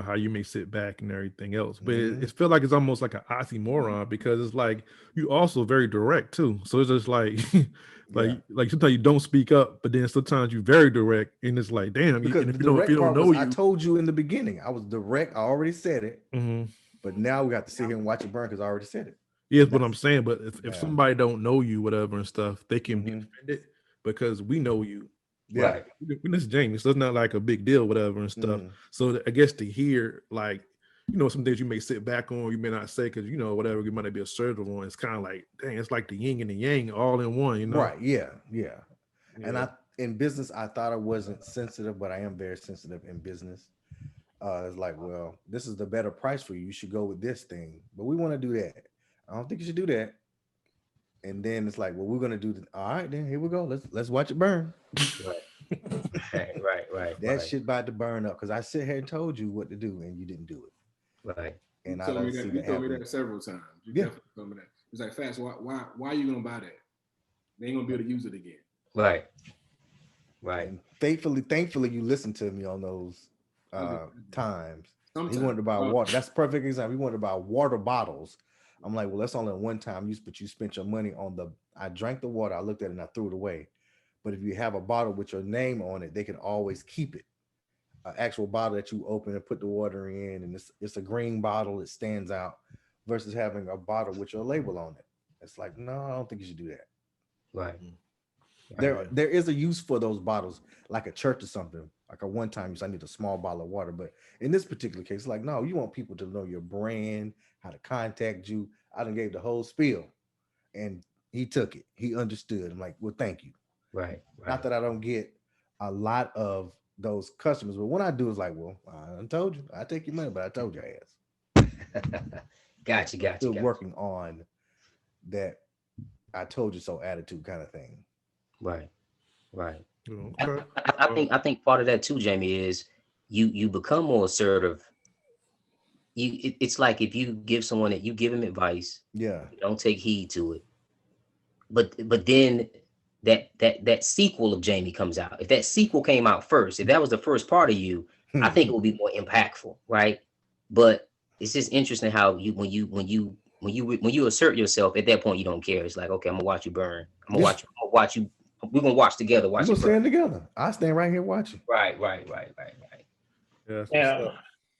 how you may sit back and everything else, but it feels like it's almost like an oxymoron because it's like you also very direct too. So it's just like, like sometimes you don't speak up, but then sometimes you're very direct, and it's like, damn. Because and the if you direct don't part know was, you, I told you in the beginning, I was direct. I already said it, but now we got to sit here and watch it burn because I already said it. yes, what I'm saying. But if somebody don't know you, whatever and stuff, they can be offended because we know you. Yeah. Right. This is Jamie, so it's not like a big deal, whatever and stuff. So I guess to hear like, some things you may sit back on, you may not say because whatever you might be assertive on. It's kind of like, dang, it's like the yin and the yang all in one, Right. Yeah. And in business, I thought I wasn't sensitive, but I am very sensitive in business. It's like, well, this is the better price for you. You should go with this thing, but we want to do that. I don't think you should do that. And then it's like, well, we're gonna do. All right, then here we go. Let's watch it burn. Right. That shit about to burn up because I sit here and told you what to do and you didn't do it. Right. And you I told don't me see that. that You told me happening. that several times. You Yeah. definitely told me that. It's like, Fats, why are you gonna buy that? They ain't gonna be able to use it again. Right. And thankfully, you listened to me on those times. Sometimes. He wanted to buy water. That's a perfect example. He wanted to buy water bottles. I'm like, well, that's only one time use, but you spent your money on I drank the water, I looked at it and I threw it away. But if you have a bottle with your name on it, they can always keep it. An actual bottle that you open and put the water in, and it's a green bottle, it stands out, versus having a bottle with your label on it. It's like, no, I don't think you should do that. Right. There, Right. there is a use for those bottles, like a church or something. Like a one time use, I need a small bottle of water. But in this particular case, like, no, you want people to know your brand, how to contact you. I done gave the whole spiel, and he took it. He understood. I'm like, well, thank you. Right. Not Right. that I don't get a lot of those customers, but when I do, it's like, well, I done told you, I take your money, but I told your ass. Yeah, Gotcha. so I'm Gotcha. still Gotcha. working on that. I told you so attitude kind of thing. Right. Right. Okay. I think part of that too, Jamie, is you become more assertive. It's like if you give someone that you give him advice, Yeah. you don't take heed to it. But then that sequel of Jamie comes out. If that sequel came out first, if that was the first part of you, I think it would be more impactful, right? But it's just interesting how when you assert yourself at that point, you don't care. It's like, okay, I'm gonna watch you burn. I'm gonna watch you. We're gonna watch together. We're Watch gonna you burn. stand together. I stand right here watching. Right. Right. Right. Right. Right. Yeah, that's what's Yeah. up.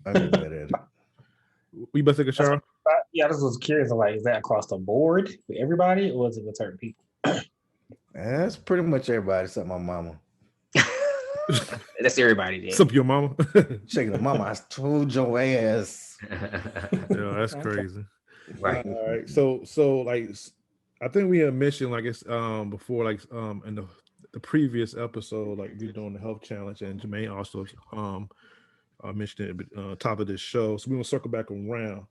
I get better at it. We about to take a shower? Yeah, I just was curious. Like, is that across the board for everybody, or is it with certain people? That's pretty much everybody except my mama. That's everybody then. Sup, your mama? Shaking the mama, I told your ass. Yeah, that's crazy. Right. All right. So like, I think we had mentioned like it's before, like in the previous episode, like we're doing the health challenge, and Jermaine also mentioned it at top of this show. So we're gonna circle back around,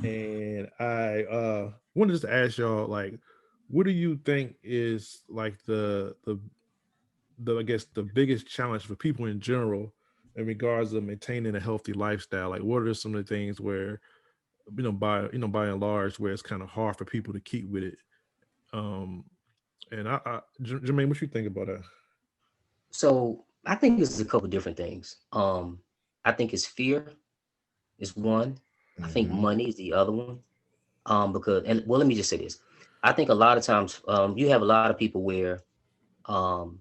and I wanted just to ask y'all, like, what do you think is like the I guess the biggest challenge for people in general in regards to maintaining a healthy lifestyle? Like, what are some of the things where by and large, where it's kind of hard for people to keep with it? And Jermaine, what you think about that? So I think it's a couple different things. I think it's fear is one. I think Mhm. money is the other one. Because let me just say this. I think a lot of times you have a lot of people where um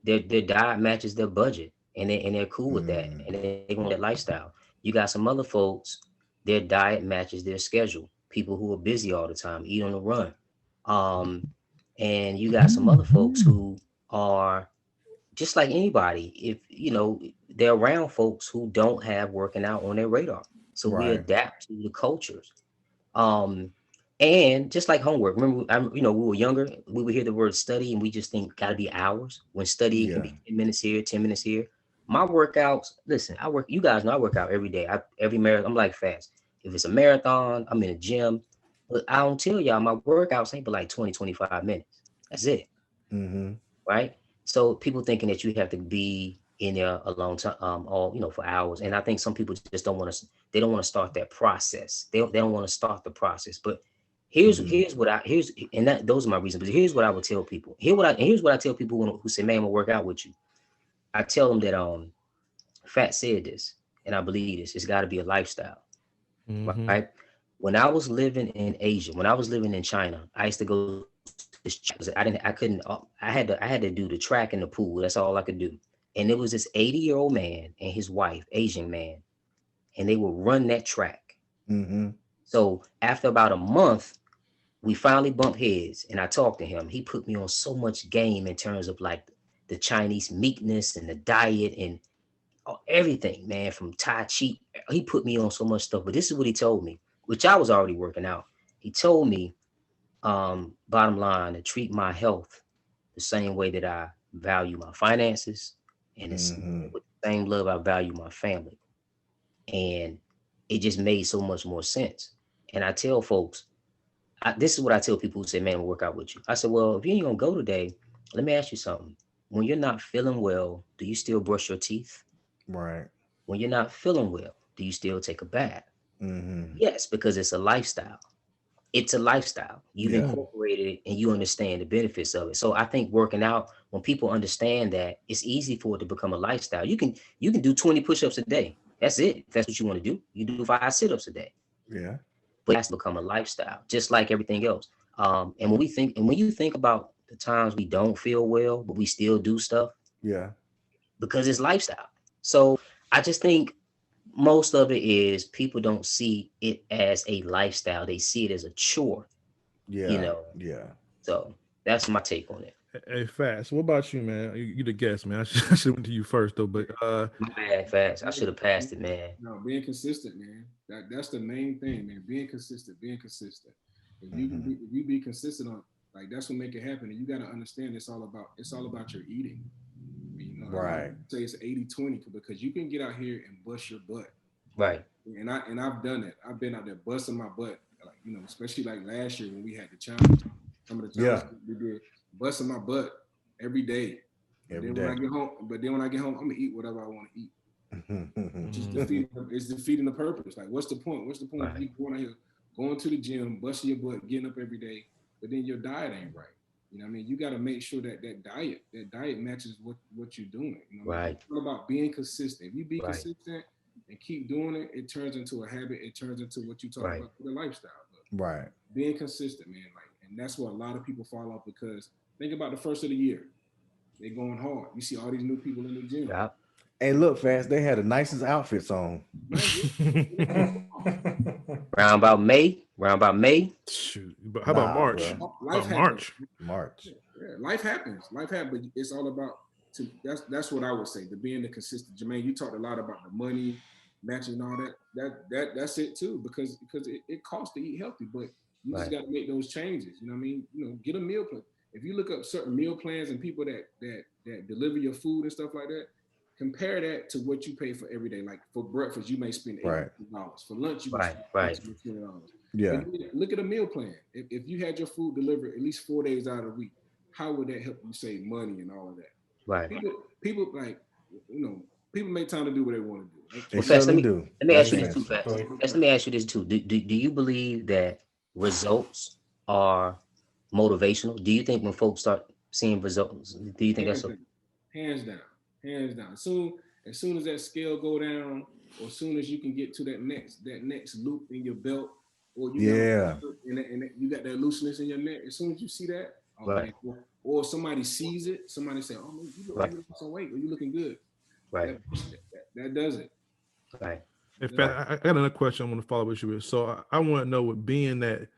their diet matches their budget, and they're cool with that, Mm. and they want that lifestyle. You got some other folks, their diet matches their schedule. People who are busy all the time, eat on the run. Um, and you got some other folks who are just like anybody. If they're around folks who don't have working out on their radar, so we Right. adapt to the cultures. Um, and just like homework, remember, we were younger, we would hear the word study and we just think gotta be hours when studying can Yeah. be 10 minutes here, 10 minutes here. My workouts, listen, you guys know I work out every day. Every marathon, I'm like fast. If it's a marathon, I'm in a gym. But I don't tell y'all my workouts ain't but like 20, 25 minutes. That's it. Mm-hmm. Right? So people thinking that you have to be in there a long time, all for hours. And I think some people just don't want to. They don't want to start that process. They don't want to start the process. But here's Mm-hmm. here's what I here's and that those are my reasons. But here's what I would tell people. Here's what I tell people who say, "Man, I'm gonna work out with you." I tell them that Fat said this, and I believe this. It's got to be a lifestyle, Mm-hmm. right? When I was living in Asia, when I was living in China, I used to go to this. I had to do the track in the pool. That's all I could do. And it was this 80-year-old man and his wife, Asian man, and they would run that track. Mm-hmm. So after about a month, we finally bumped heads, and I talked to him. He put me on so much game in terms of like the Chinese meekness and the diet and everything, man, from Tai Chi. He put me on so much stuff. But this is what he told me, which I was already working out. He told me, bottom line, to treat my health the same way that I value my finances, and it's Mm-hmm. with the same love I value my family. And it just made so much more sense. And I tell folks, this is what I tell people who say, "Man, we'll work out with you." I said, "Well, if you ain't gonna go today, let me ask you something. When you're not feeling well, do you still brush your teeth? Right. When you're not feeling well, do you still take a bath?" Mm-hmm. Yes, because it's a lifestyle. It's a lifestyle. You've Yeah. incorporated it and you understand the benefits of it. So I think working out, when people understand that, it's easy for it to become a lifestyle. You can do 20 push-ups a day. That's it. If that's what you want to do. You do 5 sit-ups a day. Yeah. But it has to become a lifestyle, just like everything else. And when you think about the times we don't feel well, but we still do stuff. Yeah. Because it's lifestyle. So I just think most of it is people don't see it as a lifestyle. They see it as a chore. Yeah. Yeah. So that's my take on it. Hey, Fast. What about you, man? You the guest, man. I should went to you first though, but my bad, Fast. I should have passed it, man. No, being consistent, man. That's the main thing, man. Being consistent. If you be consistent on, like, that's what make it happen. And you got to understand it's all about your eating. Right. I say it's 80-20 because you can get out here and bust your butt. Right. And I've done it. I've been out there busting my butt, like, especially like last year when we had the challenge. Some of the challenges we did, busting my butt every day. When I get home, I'm gonna eat whatever I want to eat. It's defeating the purpose. Like, what's the point? What's the point of you going out here, going to the gym, busting your butt, getting up every day, but then your diet ain't right? You know what I mean? You got to make sure that diet matches what you're doing. Right. It's all about being consistent. If you be consistent and keep doing it, it turns into a habit. It turns into what you talk about, the lifestyle. But right. Being consistent, man. And that's where a lot of people fall off, because think about the first of the year. They're going hard. You see all these new people in the gym. Yeah. Hey, look, Fast, they had the nicest outfits on. Round about May. Shoot. But how about March? March. Yeah, life happens. But it's all about, that's what I would say, the being the consistent. Jermaine, you talked a lot about the money, matching, all that. That's it too, because it costs to eat healthy, but you just got to make those changes. You know what I mean? Get a meal plan. If you look up certain meal plans and people that deliver your food and stuff like that, compare that to what you pay for every day. Like for breakfast, you may spend $80. For lunch, you spend $20. Yeah. Look at a meal plan. If you had your food delivered at least 4 days out of the week, how would that help you save money and all of that? Right. People like, people make time to do what they want to do. Well, Fast, let me ask you this too, Fast. Let me ask you this too. Do you believe that results are motivational? Do you think when folks start seeing results, do you think that's hands down? As soon as that scale go down, or as soon as you can get to that next loop in your belt, or you got that looseness in your neck, as soon as you see that, man, or somebody sees it, somebody say, "Oh man, you look some weight, or you looking good." Right. That does it. Right. In fact, I got another question I want to follow with you with. So I want to know, with being that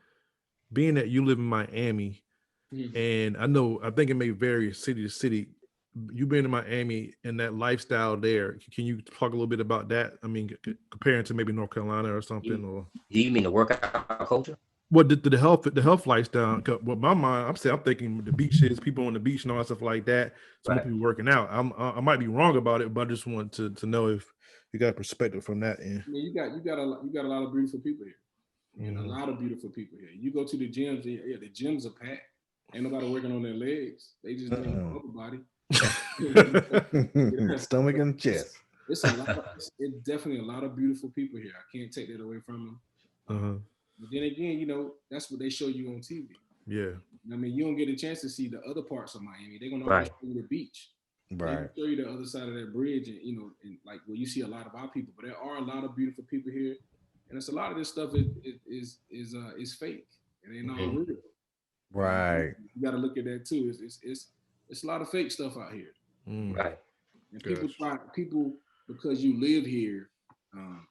you live in Miami, and I think it may vary city to city. You being in Miami and that lifestyle there, can you talk a little bit about that? I mean, comparing to maybe North Carolina or something, or do you mean the workout culture? What the health lifestyle? With my mind, I'm thinking the beaches, people on the beach and all that stuff like that. So many people working out. I might be wrong about it, but I just want to know if you got a perspective from that end. I mean, you got a lot of beautiful people here. A lot of beautiful people here. You go to the gyms, the gyms are packed. Ain't nobody working on their legs. They just doing upper body. Stomach and chest. It's definitely a lot of beautiful people here. I can't take that away from them. But then again, that's what they show you on TV. Yeah. I mean, you don't get a chance to see the other parts of Miami. They're gonna always show you the beach. Right. They show you the other side of that bridge, and and like where you see a lot of our people. But there are a lot of beautiful people here, and it's a lot of this stuff is fake. It ain't all real. Right. You got to look at that too. It's a lot of fake stuff out here. Right. And people because you live here,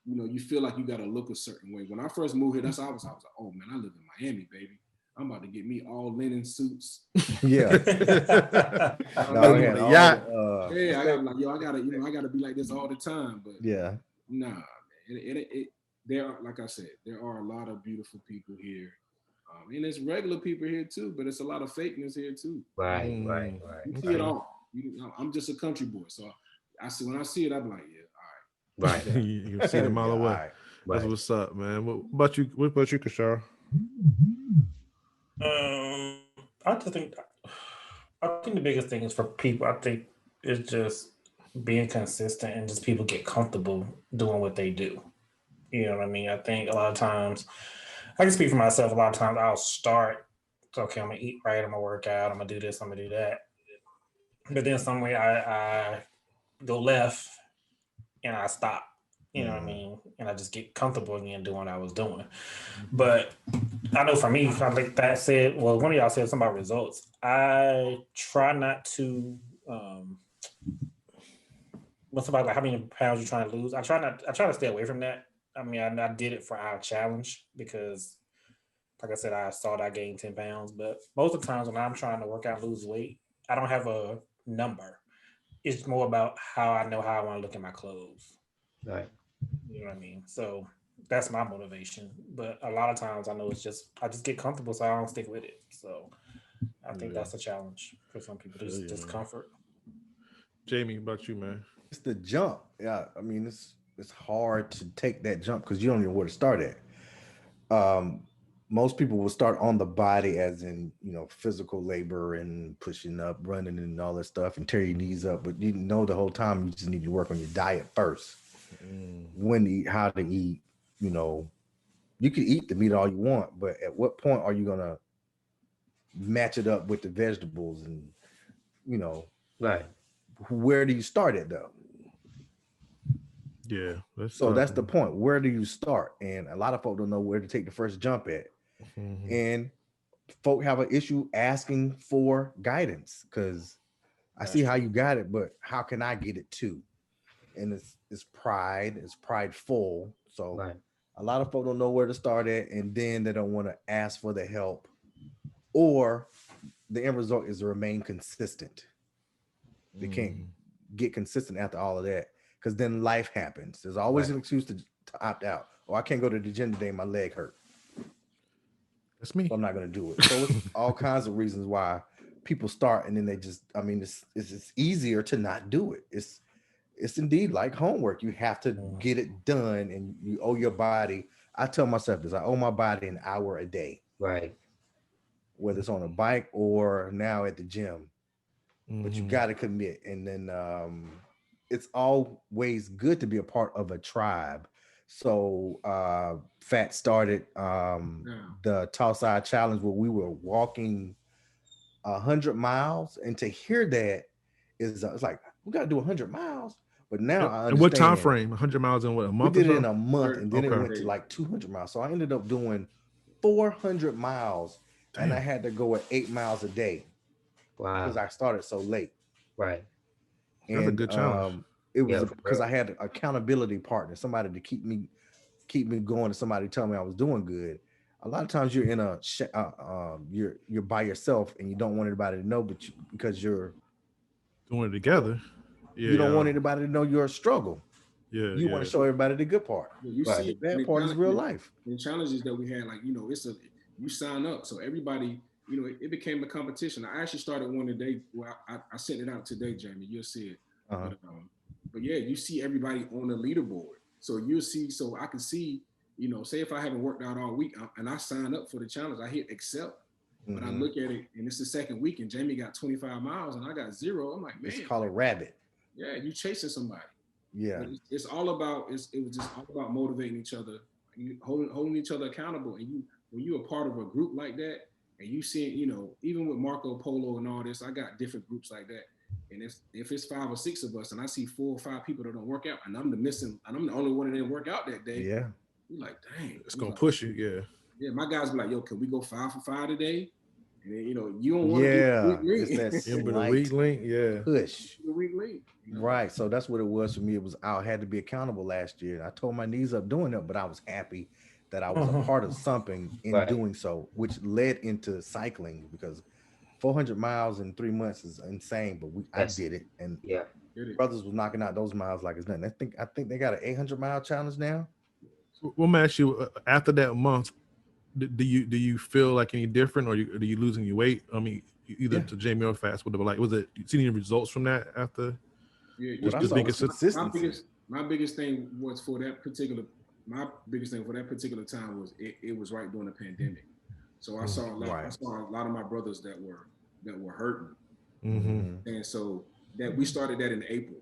you feel like you got to look a certain way. When I first moved here, that's how I was like, oh man, I live in Miami, baby. I'm about to get me all linen suits. Yeah. I gotta be like this all the time. But nah, there are, like I said, there are a lot of beautiful people here. And it's regular people here too, but it's a lot of fakeness here too. Right. You see it all. I'm just a country boy, so when I see it, I'm like, yeah, all right. You can see it a mile away. Right. That's what's up, man. What about you, Kashar? I think the biggest thing is for people. I think it's just being consistent and just people get comfortable doing what they do. You know what I mean? I think a lot of times, I can speak for myself. A lot of times I'll start, okay, I'm gonna eat right, I'm gonna work out, I'm gonna do this, I'm gonna do that. But then some way I go left and I stop. You know what I mean? And I just get comfortable again doing what I was doing. But I know for me, like that said, well, one of y'all said something about results. I try not to what's about like how many pounds you're trying to lose. I try to stay away from that. I mean, I did it for our challenge because like I said, I thought I gained 10 pounds, but most of the times when I'm trying to work out, lose weight, I don't have a number. It's more about how I know how I want to look in my clothes. Right. You know what I mean? So that's my motivation. But a lot of times I know I just get comfortable, so I don't stick with it. So I think that's a challenge for some people. Just discomfort. Jamie, about you, man? It's the jump. Yeah, I mean it's hard to take that jump because you don't know where to start at. Um, Most people will start on the body, as in physical labor and pushing up, running, and all that stuff, and tear your knees up. But you know the whole time you just need to work on your diet first. When to eat, how to eat. You can eat the meat all you want, but at what point are you gonna match it up with the vegetables and Right. where do you start at though? Yeah. So that's the point. Where do you start? And a lot of folk don't know where to take the first jump at. And folk have an issue asking for guidance because I see how you got it, but how can I get it too? And it's pride, it's prideful. So Right. a lot of folk don't know where to start at, and then they don't want to ask for the help, or the end result is to remain consistent. They can't get consistent after all of that because then life happens. There's always an excuse to opt out. Oh, I can't go to the gym today, my leg hurt. That's me. So I'm not going to do it. So it's all kinds of reasons why people start, and then they just, I mean, it's easier to not do it. It's indeed like homework. You have to get it done, and you owe your body. I tell myself this: I owe my body an hour a day, Right. whether it's on a bike or now at the gym. But you got to commit, and then it's always good to be a part of a tribe. So Fat started the Tosside Challenge where we were walking 100 miles, and to hear that is it's like we got to do 100 miles. But now I understand. And what time frame? 100 miles in what, a month? We did or it in so? a month, and then it went to like 200 miles. So I ended up doing 400 miles, and I had to go at 8 miles a day. Wow. Because I started so late. Right. And that's a good challenge. It was because I had an accountability partner, somebody to keep me going, and somebody tell me I was doing good. A lot of times you're in a you're by yourself and you don't want anybody to know, but because you're doing it together. Yeah, you don't want anybody to know your struggle. Yeah, you want to show everybody the good part. You right. see, the bad part is real life. The challenges that we had, like you sign up, so everybody, it became a competition. I actually started one today. Well, I sent it out today, Jamie. You'll see it. But yeah, you see everybody on the leaderboard. So you'll see. So I can see, say if I haven't worked out all week and I signed up for the challenge, I hit accept. But I look at it, and it's the second week, and Jamie got 25 miles, and I got 0. I'm like, man, it's called a rabbit. Yeah, you chasing somebody. Yeah, it's all about. It was just all about motivating each other, holding each other accountable. And when you're a part of a group like that, and you see, even with Marco Polo and all this, I got different groups like that. And if it's 5 or 6 of us, and I see 4 or 5 people that don't work out, and I'm the only one that didn't work out that day. Yeah, you're like, dang, it's gonna push you. Yeah. Yeah, my guys be like, yo, can we go 5 for 5 today? And then, you don't want to be it's that weak link, yeah. Push. The weak link. Right. So that's what it was for me. It was I had to be accountable last year. I tore my knees up doing it, but I was happy that I was a part of something in doing so, which led into cycling, because 400 miles in 3 months is insane, but I did it. And brothers was knocking out those miles like it's nothing. I think they got an 800-mile challenge now. We'll ask you, after that month, do you feel like any different, or are you losing your weight? I mean, either to Jamie or Fast, whatever. Like, was it? You see any results from that after? Yeah, just being consistent. My biggest thing was for that particular. My biggest thing for that particular time was it was right during the pandemic. So I saw I saw a lot of my brothers that were hurting, and so that we started that in April.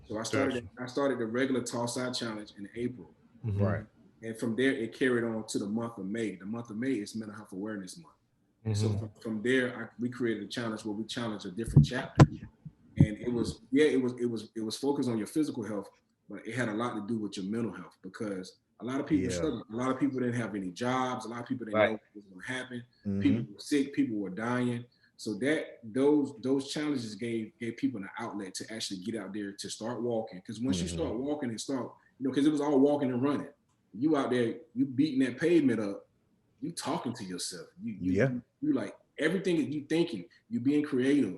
So I started the regular Tosside Challenge in April, right. And from there, it carried on to the month of May. The month of May is Mental Health Awareness Month. And so from there, we created a challenge where we challenged a different chapter. And it was focused on your physical health, but it had a lot to do with your mental health because a lot of people struggle. A lot of people didn't have any jobs. A lot of people didn't know what was going to happen. People were sick. People were dying. So those challenges gave people an outlet to actually get out there to start walking. Because once you start walking and start, because it was all walking and running. You out there, you beating that pavement up. You talking to yourself. You like everything that you thinking. You being creative.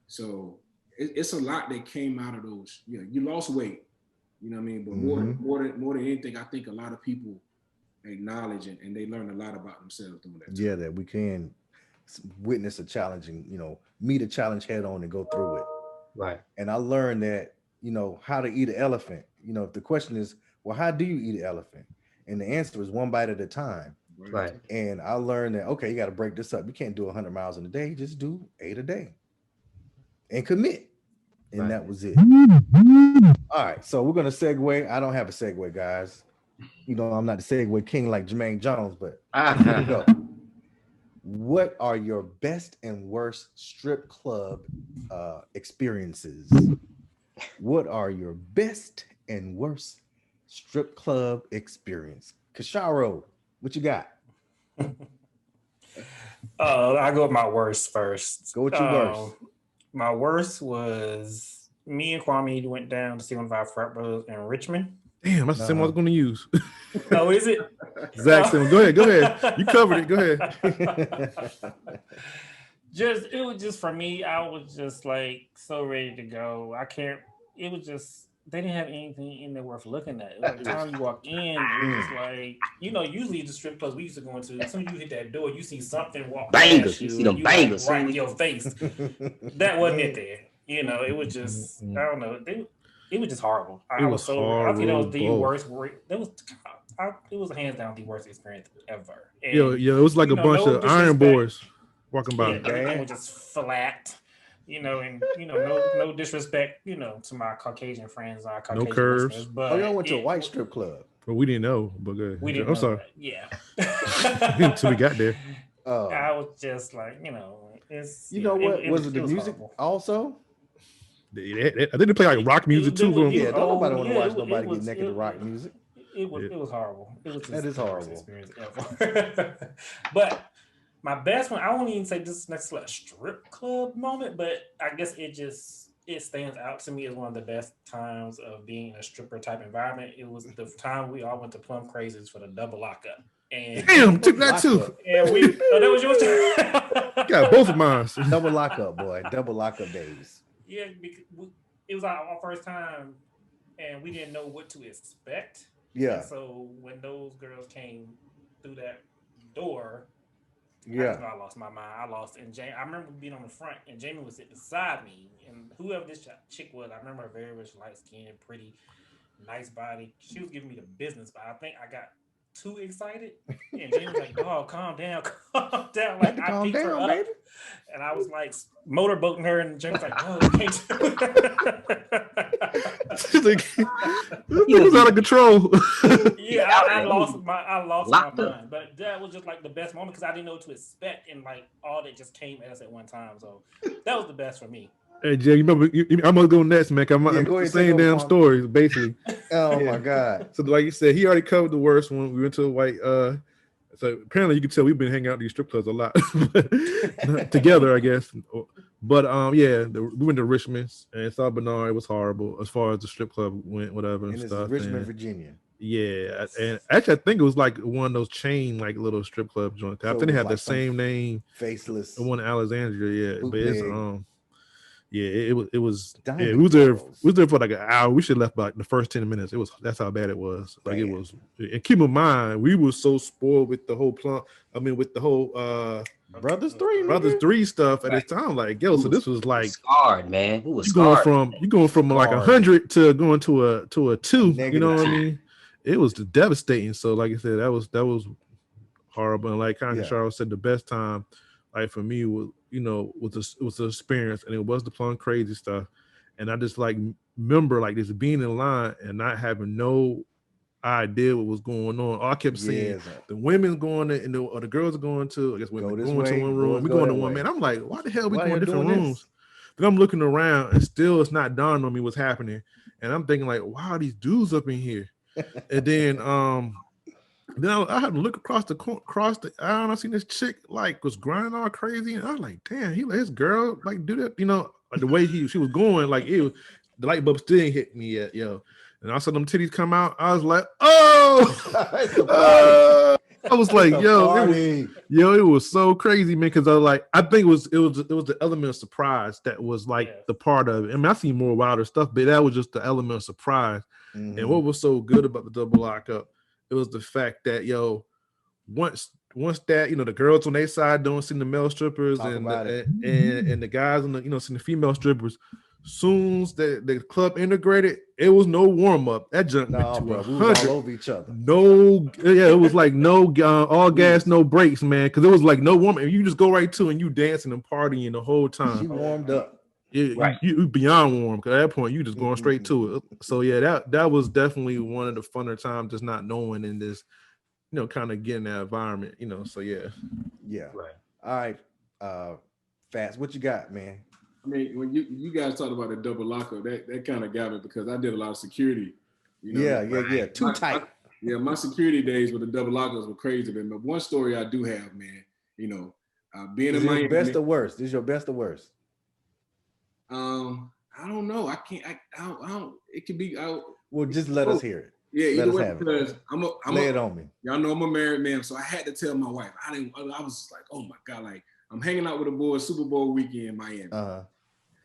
So it's a lot that came out of those. You lost weight. You know what I mean? But more than anything, I think a lot of people acknowledge and they learn a lot about themselves doing that. Yeah, that we can witness a challenge and meet a challenge head on and go through it. Right. And I learned that how to eat an elephant. If the question is, well, how do you eat an elephant? And the answer is one bite at a time. Right. And I learned that you got to break this up. You can't do 100 miles in a day. Just do 8 a day and commit. And that was it. All right, so we're gonna segue. I don't have a segue, guys. I'm not the segue king like Jermaine Jones, but here we go. What are your best and worst strip club experiences? What are your best and worst strip club experience? Kasharo, what you got? I go with my worst first. Go with your worst. My worst was me and Kwame went down to see one of our frat brothers in Richmond. Damn, that's the same one I was going to use. Oh, is it? Exact same. Go ahead. You covered it. Go ahead. It was just for me. I was just like so ready to go. It was just they didn't have anything in there worth looking at. By the time you walk in, it was just like usually the strip clubs we used to go into. As soon as you hit that door, you see something walk past you. You see them bangers right in your face. That wasn't it there. It was just I don't know. It was just horrible. I think that was the worst. It was hands down the worst experience ever. And, it was like a bunch of iron boys walking by. Everything was just flat. And no disrespect, to my Caucasian friends, our Caucasian no curves. But y'all went to a white strip club. Well, we didn't know, but good. We didn't. I'm sorry. That. Yeah. Until we got there. I was just like, it's. Was it the music horrible. Also? I think they play like rock music too. Don't nobody want to watch nobody get naked to rock music. It was horrible. It was just that is horrible. Experience ever. But my best one, I won't even say this next to a strip club moment, but I guess it stands out to me as one of the best times of being in a stripper type environment. It was the time we all went to Plum Crazies for the double lockup. And damn, took that too. And that was yours too. Got both of mine. Double lockup, boy. Double lockup days. Yeah, because it was our first time, and we didn't know what to expect. Yeah. And so when those girls came through that door, I lost my mind. I remember being on the front, and Jamie was sitting beside me, and whoever this chick was, I remember her very rich, light skin, pretty, nice body. She was giving me the business, but I think I got too excited, and Jamie was like, "Dog, calm down." Like I picked her up, baby. And I was like motorboating her, and Jamie was like, "Oh, you can't do it." She's like, "This was out of control." Yeah, I lost my mind, but that was just like the best moment because I didn't know what to expect, and like all that just came at us at one time. So that was the best for me. Hey Jay, you remember? I'm gonna go next, man. I'm the same damn stories, basically. Oh my god! So like you said, he already covered the worst one. We went to a white. So apparently, you can tell we've been hanging out at these strip clubs a lot together, I guess. But we went to Richmond and South Bernard. It was horrible as far as the strip club went, whatever and stuff. Richmond, Virginia. Yeah, and actually, I think it was like one of those chain like little strip club joints. I think they had the same name, Faceless. The one in Alexandria, yeah. But it's it was. Diamond we was there for like an hour. We should have left by like the first 10 minutes. That's how bad it was. Like it was. And keep in mind, we were so spoiled with the whole with the whole Brothers 3 stuff at this time. Like, so this was like scarred, man. Who was going from like 100 to going to a 2. Negative you know what 2. I mean? It was devastating. So, like I said, that was horrible. And like kind of Charles said, the best time, like for me, was was the experience, and it was the Plum Crazy stuff. And I just like remember like just being in line and not having no idea what was going on. All I kept seeing the women going and the girls are going to, I guess women going to one room. We going to one, man. I'm like, why the hell are we going to different rooms? Then I'm looking around and still it's not dawning on me what's happening. And I'm thinking like, wow, these dudes up in here. And then I had to look across the aisle and I seen this chick like was grinding all crazy. And I was like, damn, he let his girl like do that, like the way she was going, like the light bulb still ain't hit me yet, yo. And I saw them titties come out. I was like, oh, I was like, it was so crazy, man. Because I think it was the element of surprise that was like the part of it. I mean, I seen more wilder stuff, but that was just the element of surprise. Mm-hmm. And what was so good about the double lockup, it was the fact that once that the girls on their side don't see the male strippers and the guys on the seeing the female strippers. Soon as the club integrated, it was no warm up. That junk went to 100. We was all over each other. It was like no all gas, no brakes, man. Because it was like no warm up. You just go right to and you dancing and partying the whole time. She warmed up. You beyond warm. Because at that point you just going straight to it. So yeah, that was definitely one of the funner times, just not knowing in this, kind of getting that environment. So yeah. Right. All right, Fats, what you got, man? I mean, when you guys talked about the double lockup, that kind of got me because I did a lot of security. Yeah. Too tight. My security days with the double lockups were crazy. But one story I do have, man, being in Miami. Best or worst? This is your best or worst? I don't know. I can't. I don't. It could be. Well, just let us hear it. Yeah, either way, because lay it on me. Y'all know I'm a married man, so I had to tell my wife. I was just like, oh my God, like I'm hanging out with the boys Super Bowl weekend in Miami.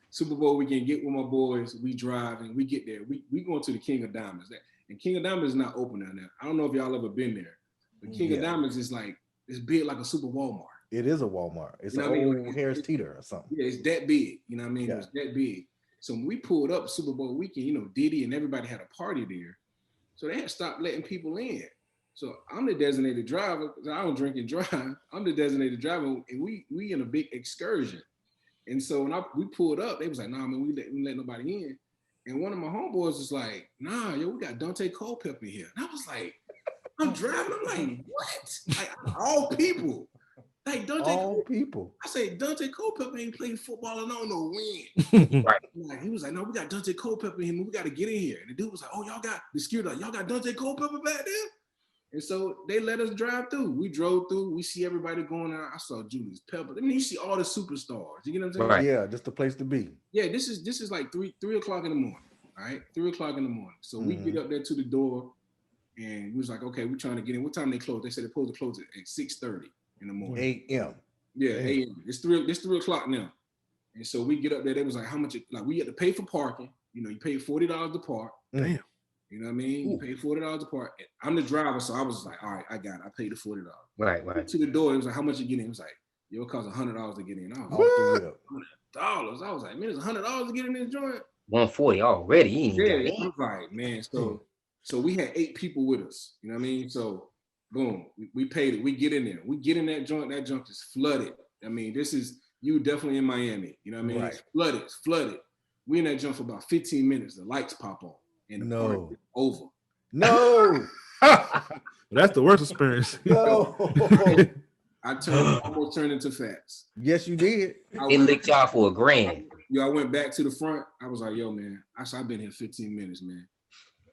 Super Bowl weekend, get with my boys, we drive and we get there. We going to the King of Diamonds. And King of Diamonds is not open down there. I don't know if y'all ever been there. But King of Diamonds is like, it's big like a super Walmart. It is a Walmart. It's an old Harris Teeter or something. Yeah, it's that big. You know what I mean? Yeah. It's that big. So when we pulled up Super Bowl weekend, Diddy and everybody had a party there. So they had to stop letting people in. So I'm the designated driver because I don't drink and drive. I'm the designated driver, and we in a big excursion. And so when we pulled up, they was like, nah, man, we let nobody in. And one of my homeboys was like, nah, we got Dante Culpepper here. And I was like, I'm driving. I'm like, what? Like, all people. Like Dante people. I say, Dante Culpepper ain't playing football and I don't know when. Right. Like, he was like, no, we got Dante Culpepper in here. We got to get in here. And the dude was like, oh, y'all got Dante Culpepper back there? And so they let us drive through. We drove through. We see everybody going out. I saw Julius Pepper. I mean, you see all the superstars. You get what I'm saying? Right. Yeah, just the place to be. Yeah, this is like 3 o'clock in the morning. All right, 3 o'clock in the morning. So we get up there to the door, and we was like, okay, we're trying to get in. What time they close? They said they're supposed to close at 6:30 in the morning. A.M. Yeah, a.m. It's 3 o'clock now. And so we get up there. They was like, how much? Like we had to pay for parking. You pay $40 to park. Damn. You know what I mean? You pay $40 to park. I'm the driver, so I was like, all right, I got it. I paid the $40. Right. To the door, it was like, how much you get in? It was like, it costs $100 to get in. I was like, $100. I was like, man, it's $100 to get in this joint. 140 already. Yeah, I was like, man. So we had 8 people with us. You know what I mean? So boom, we paid it. We get in there. We get in that joint. That joint is flooded. I mean, you definitely in Miami. You know what I mean? Right. It's flooded. We in that joint for about 15 minutes. The lights pop on. And the party is over. No. That's the worst experience. No. I almost turned into Fats. Yes, you did. They licked y'all for $1,000. I went back to the front. I was like, yo, man. I said, I've been here 15 minutes, man.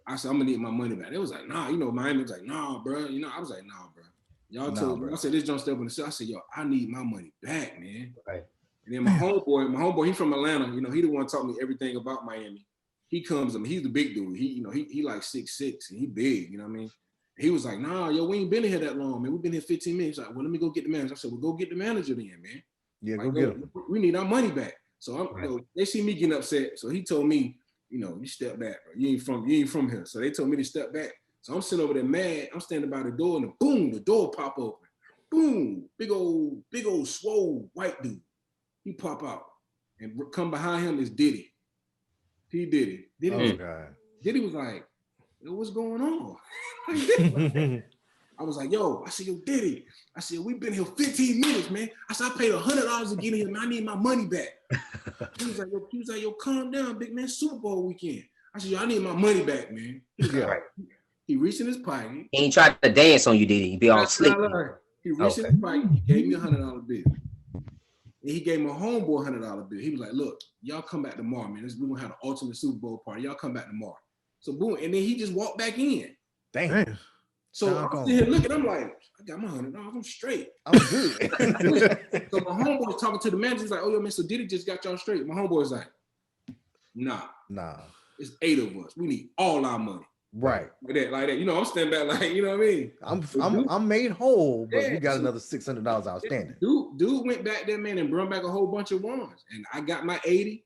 I said, I'm gonna need my money back. It was like, nah, Miami was like, nah, bro. I was like, nah, bro. Y'all told me. I said, this don't step on the side. I said, yo, I need my money back, man. Right. And then my homeboy, he from Atlanta. He the one taught me everything about Miami. He comes to me. He's the big dude. He like 6'6", and he big. You know what I mean? He was like, nah, yo, we ain't been here that long, man. We've been here 15 minutes. He's like, well, let me go get the manager. I said, well, go get the manager then, man. Yeah, like, go get him. We need our money back. So they see me getting upset. So he told me, you step back, bro. You ain't from here. So they told me to step back. So I'm sitting over there mad. I'm standing by the door, and boom, the door pop open. Boom, big old swole white dude. He pop out, and come behind him is Diddy. He did it. Diddy was like, yo, what's going on? I was like, yo, I said, yo, Diddy. I said, we've been here 15 minutes, man. I said, I paid $100 to get in here, man. I need my money back. He was like, yo, calm down, big man. Super Bowl weekend. I said, yo, I need my money back, man. He reached in his pocket. He ain't tried to dance on you, did he? He be all slick. He reached in his pocket. He gave me $100 bill. And he gave my homeboy $100 bill. He was like, look, y'all come back tomorrow, man. We're gonna have the ultimate Super Bowl party. Y'all come back tomorrow. So boom, and then he just walked back in. Damn. So I'm sitting here looking, I'm like, I got my $100, I'm straight. I'm good. So my homeboy was talking to the manager, he's like, oh, yo, man, so Diddy just got y'all straight. My homeboy's like, nah. It's 8 of us. We need all our money. Right. Like that. You know, I'm standing back like, you know what I mean? I'm made whole, but we got another $600 outstanding. Dude went back there, man, and brought back a whole bunch of ones. And I got my 80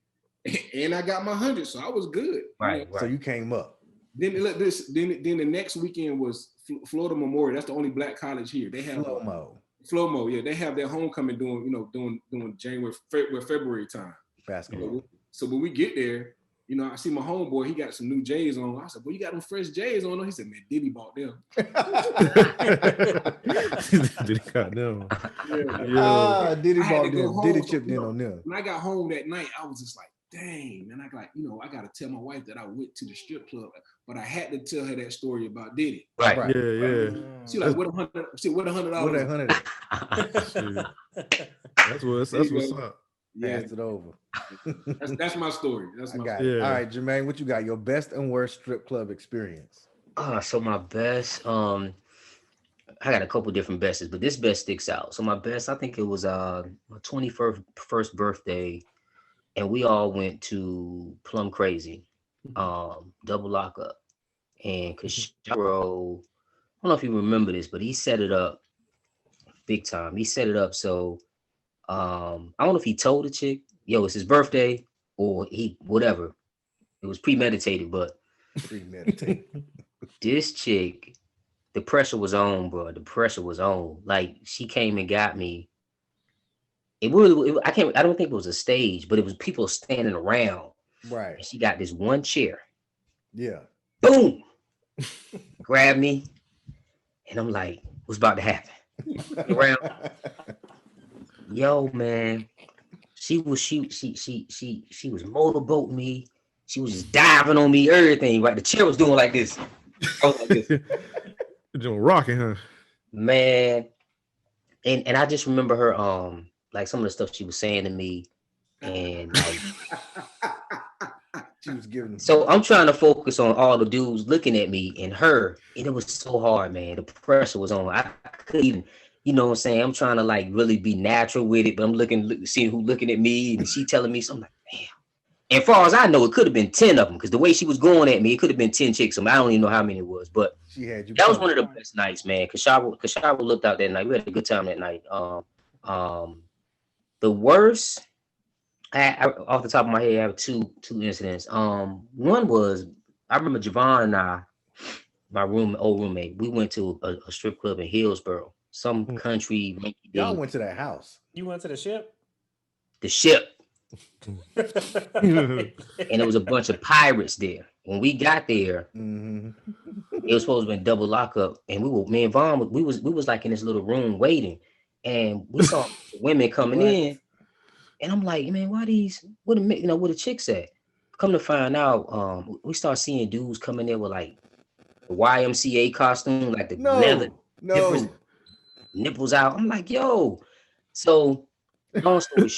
and I got my 100. So I was good. Right. So you came up. Then look this. Then the next weekend was Florida Memorial. That's the only black college here. They have Flomo. Yeah, they have their homecoming doing January, February time. Basketball. So when we get there, you know, I see my homeboy. He got some new J's on. I said, "Well, you got them fresh J's on?" He said, "Man, Diddy bought them." Diddy got them. Diddy bought them. Diddy chipped in on them. When I got home that night, I was just like, dang, man, I got to tell my wife that I went to the strip club, but I had to tell her that story about Diddy. Right. Yeah. She like, what $100? What $100? What $100? That's what's up. Yeah. Pass it over. That's my story. That's my story. All right, Jermaine, what you got? Your best and worst strip club experience. So my best, I got a couple different bests, but this best sticks out. So my best, I think it was my 21st birthday, and we all went to Plum Crazy, double lockup, and Kasharo, I don't know if you remember this, but he set it up big time. He set it up so I don't know if he told the chick, yo, it's his birthday, or he whatever. It was premeditated, but this chick, the pressure was on, bro. The pressure was on. Like, she came and got me. I don't think it was a stage, but it was people standing around. Right. And she got this one chair. Yeah. Boom. Grabbed me. And I'm like, what's about to happen? Around. Yo, man. She was motorboating me. She was just diving on me, everything. Right. The chair was doing like this. I was like this. Doing rocking, huh? Man. And I just remember her like some of the stuff she was saying to me, and like she was giving. So I'm trying to focus on all the dudes looking at me and her, and it was so hard, man. The pressure was on. I couldn't even, you know what I'm saying? I'm trying to like really be natural with it, but I'm seeing who looking at me, and she telling me something like, damn. And as far as I know, it could have been 10 of them, because the way she was going at me, it could have been 10 chicks. I don't even know how many it was, but she had you. That was one of the best nights, man. Kashara looked out that night. We had a good time that night. The worst, off the top of my head, I have two incidents. One was, I remember Javon and I, my old roommate, we went to a strip club in Hillsboro, some country. Y'all went to that house. You went to the Ship? The Ship. And there was a bunch of pirates there. When we got there, it was supposed to be double lockup, and me and Vaughn, we was like in this little room waiting, and we saw women coming in, and I'm like, man, where the chicks at? Come to find out, we start seeing dudes coming there with like the YMCA costume, like the leather nipples out. I'm like, yo. So long story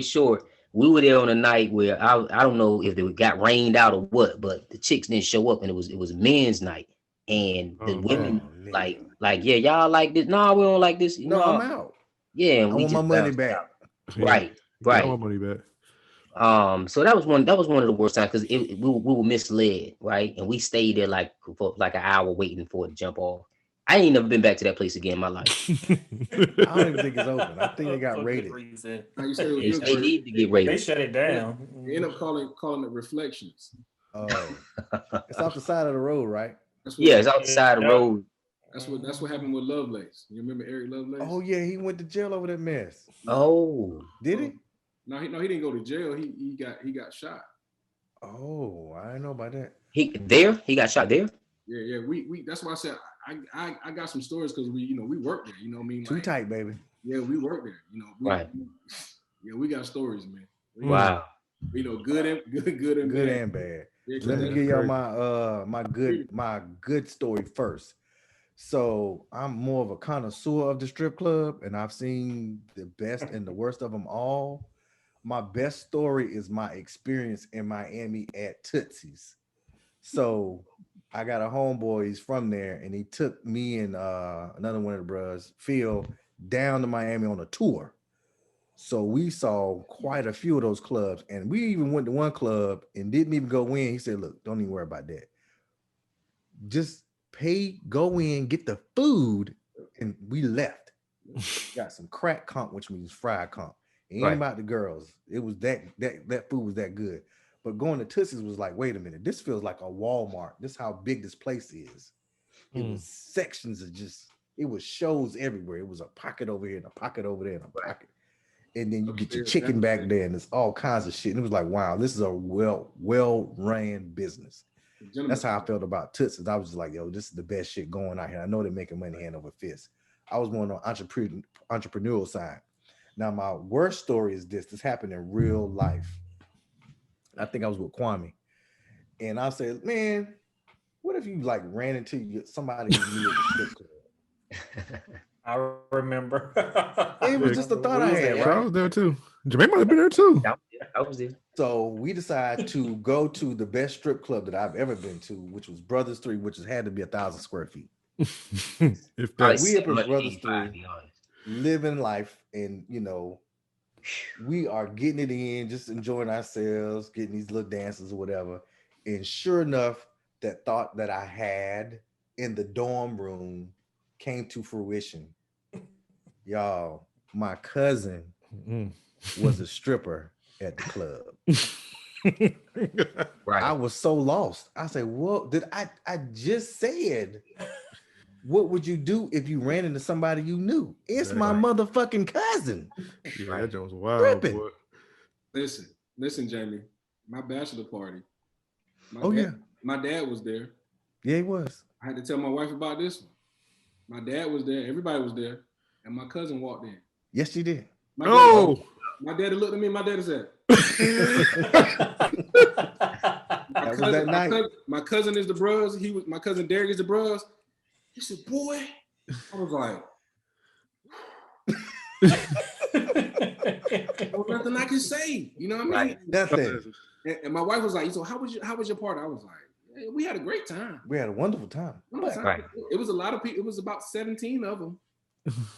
short, we were there on a night where I don't know if they got rained out or what, but the chicks didn't show up, and it was men's night, and the women like yeah, y'all like this? No, we don't like this. No, I'm out. Yeah, and I want my money back. Right. I want money back. So that was one of the worst times, because we were misled, right? And we stayed there like for like an hour waiting for it to jump off. I ain't never been back to that place again in my life. I don't even think it's open. I think they got raided. They need to get raided. They shut it down. They end up calling it Reflections. Oh, it's off the side of the road, right? It's off the side of the road. That's what happened with Lovelace. You remember Eric Lovelace? Oh yeah, he went to jail over that mess. Oh, did he? No, he didn't go to jail. He got shot. Oh, I didn't know about that. He got shot there. Yeah. We that's why I said I got some stories, because we work there. You know what I mean? Too tight, baby. Yeah, we work there. Right. We got stories, man. Wow. Good and bad. Yeah, let me give y'all my good story first. So I'm more of a connoisseur of the strip club, and I've seen the best and the worst of them all. My best story is my experience in Miami at Tootsie's. So I got a homeboy, he's from there, and he took me and another one of the bros, Phil, down to Miami on a tour. So we saw quite a few of those clubs, and we even went to one club and didn't even go in. He said, "Look, don't even worry about that. Just pay, go in, get the food," and we left. Got some crack comp, which means fried comp. It ain't Right. about the girls. It was that food was that good. But going to Tootsie's was like, wait a minute, this feels like a Walmart. This is how big this place is. It was sections of just, it was shows everywhere. It was a pocket over here and a pocket over there and a pocket. And then you get your chicken back there and there's all kinds of shit. And it was like, wow, this is a well ran business. That's how I felt about Tootsie's. I was just like, yo, this is the best shit going out here. I know they're making money hand over fist. I was more on the entrepreneurial side. Now, my worst story is this. This happened in real life. I think I was with Kwame. And I said, man, what if you like ran into somebody you knew at the strip club? I remember. It was just a thought I had, right? I was there too. Jermaine might have been there too. Yeah, I was there. So we decided to go to the best strip club that I've ever been to, which was Brothers 3, which had to be 1,000 square feet. If Probably that, We up in 785, Brothers to 3, be honest. living life, and we are getting it in, just enjoying ourselves, getting these little dances or whatever. And sure enough, that thought that I had in the dorm room came to fruition. Y'all, my cousin was a stripper at the club. Right. I was so lost. I said, "What did I just said? What would you do if you ran into somebody you knew? It's my motherfucking cousin." Yeah, that joint was wild, Tripping. boy. Listen, Jamie. My bachelor party. Yeah. My dad was there. Yeah, he was. I had to tell my wife about this one. My dad was there. Everybody was there, and my cousin walked in. Yes, she did. My daddy looked at me. My daddy said, my cousin is the bros. My cousin Derek is the bros. He said, boy. I was like, nothing I can say. You know what I mean? Right. Nothing. And my wife was like, so how was your party? I was like, hey, we had a great time. We had a wonderful time. Right. It was a lot of people. It was about 17 of them.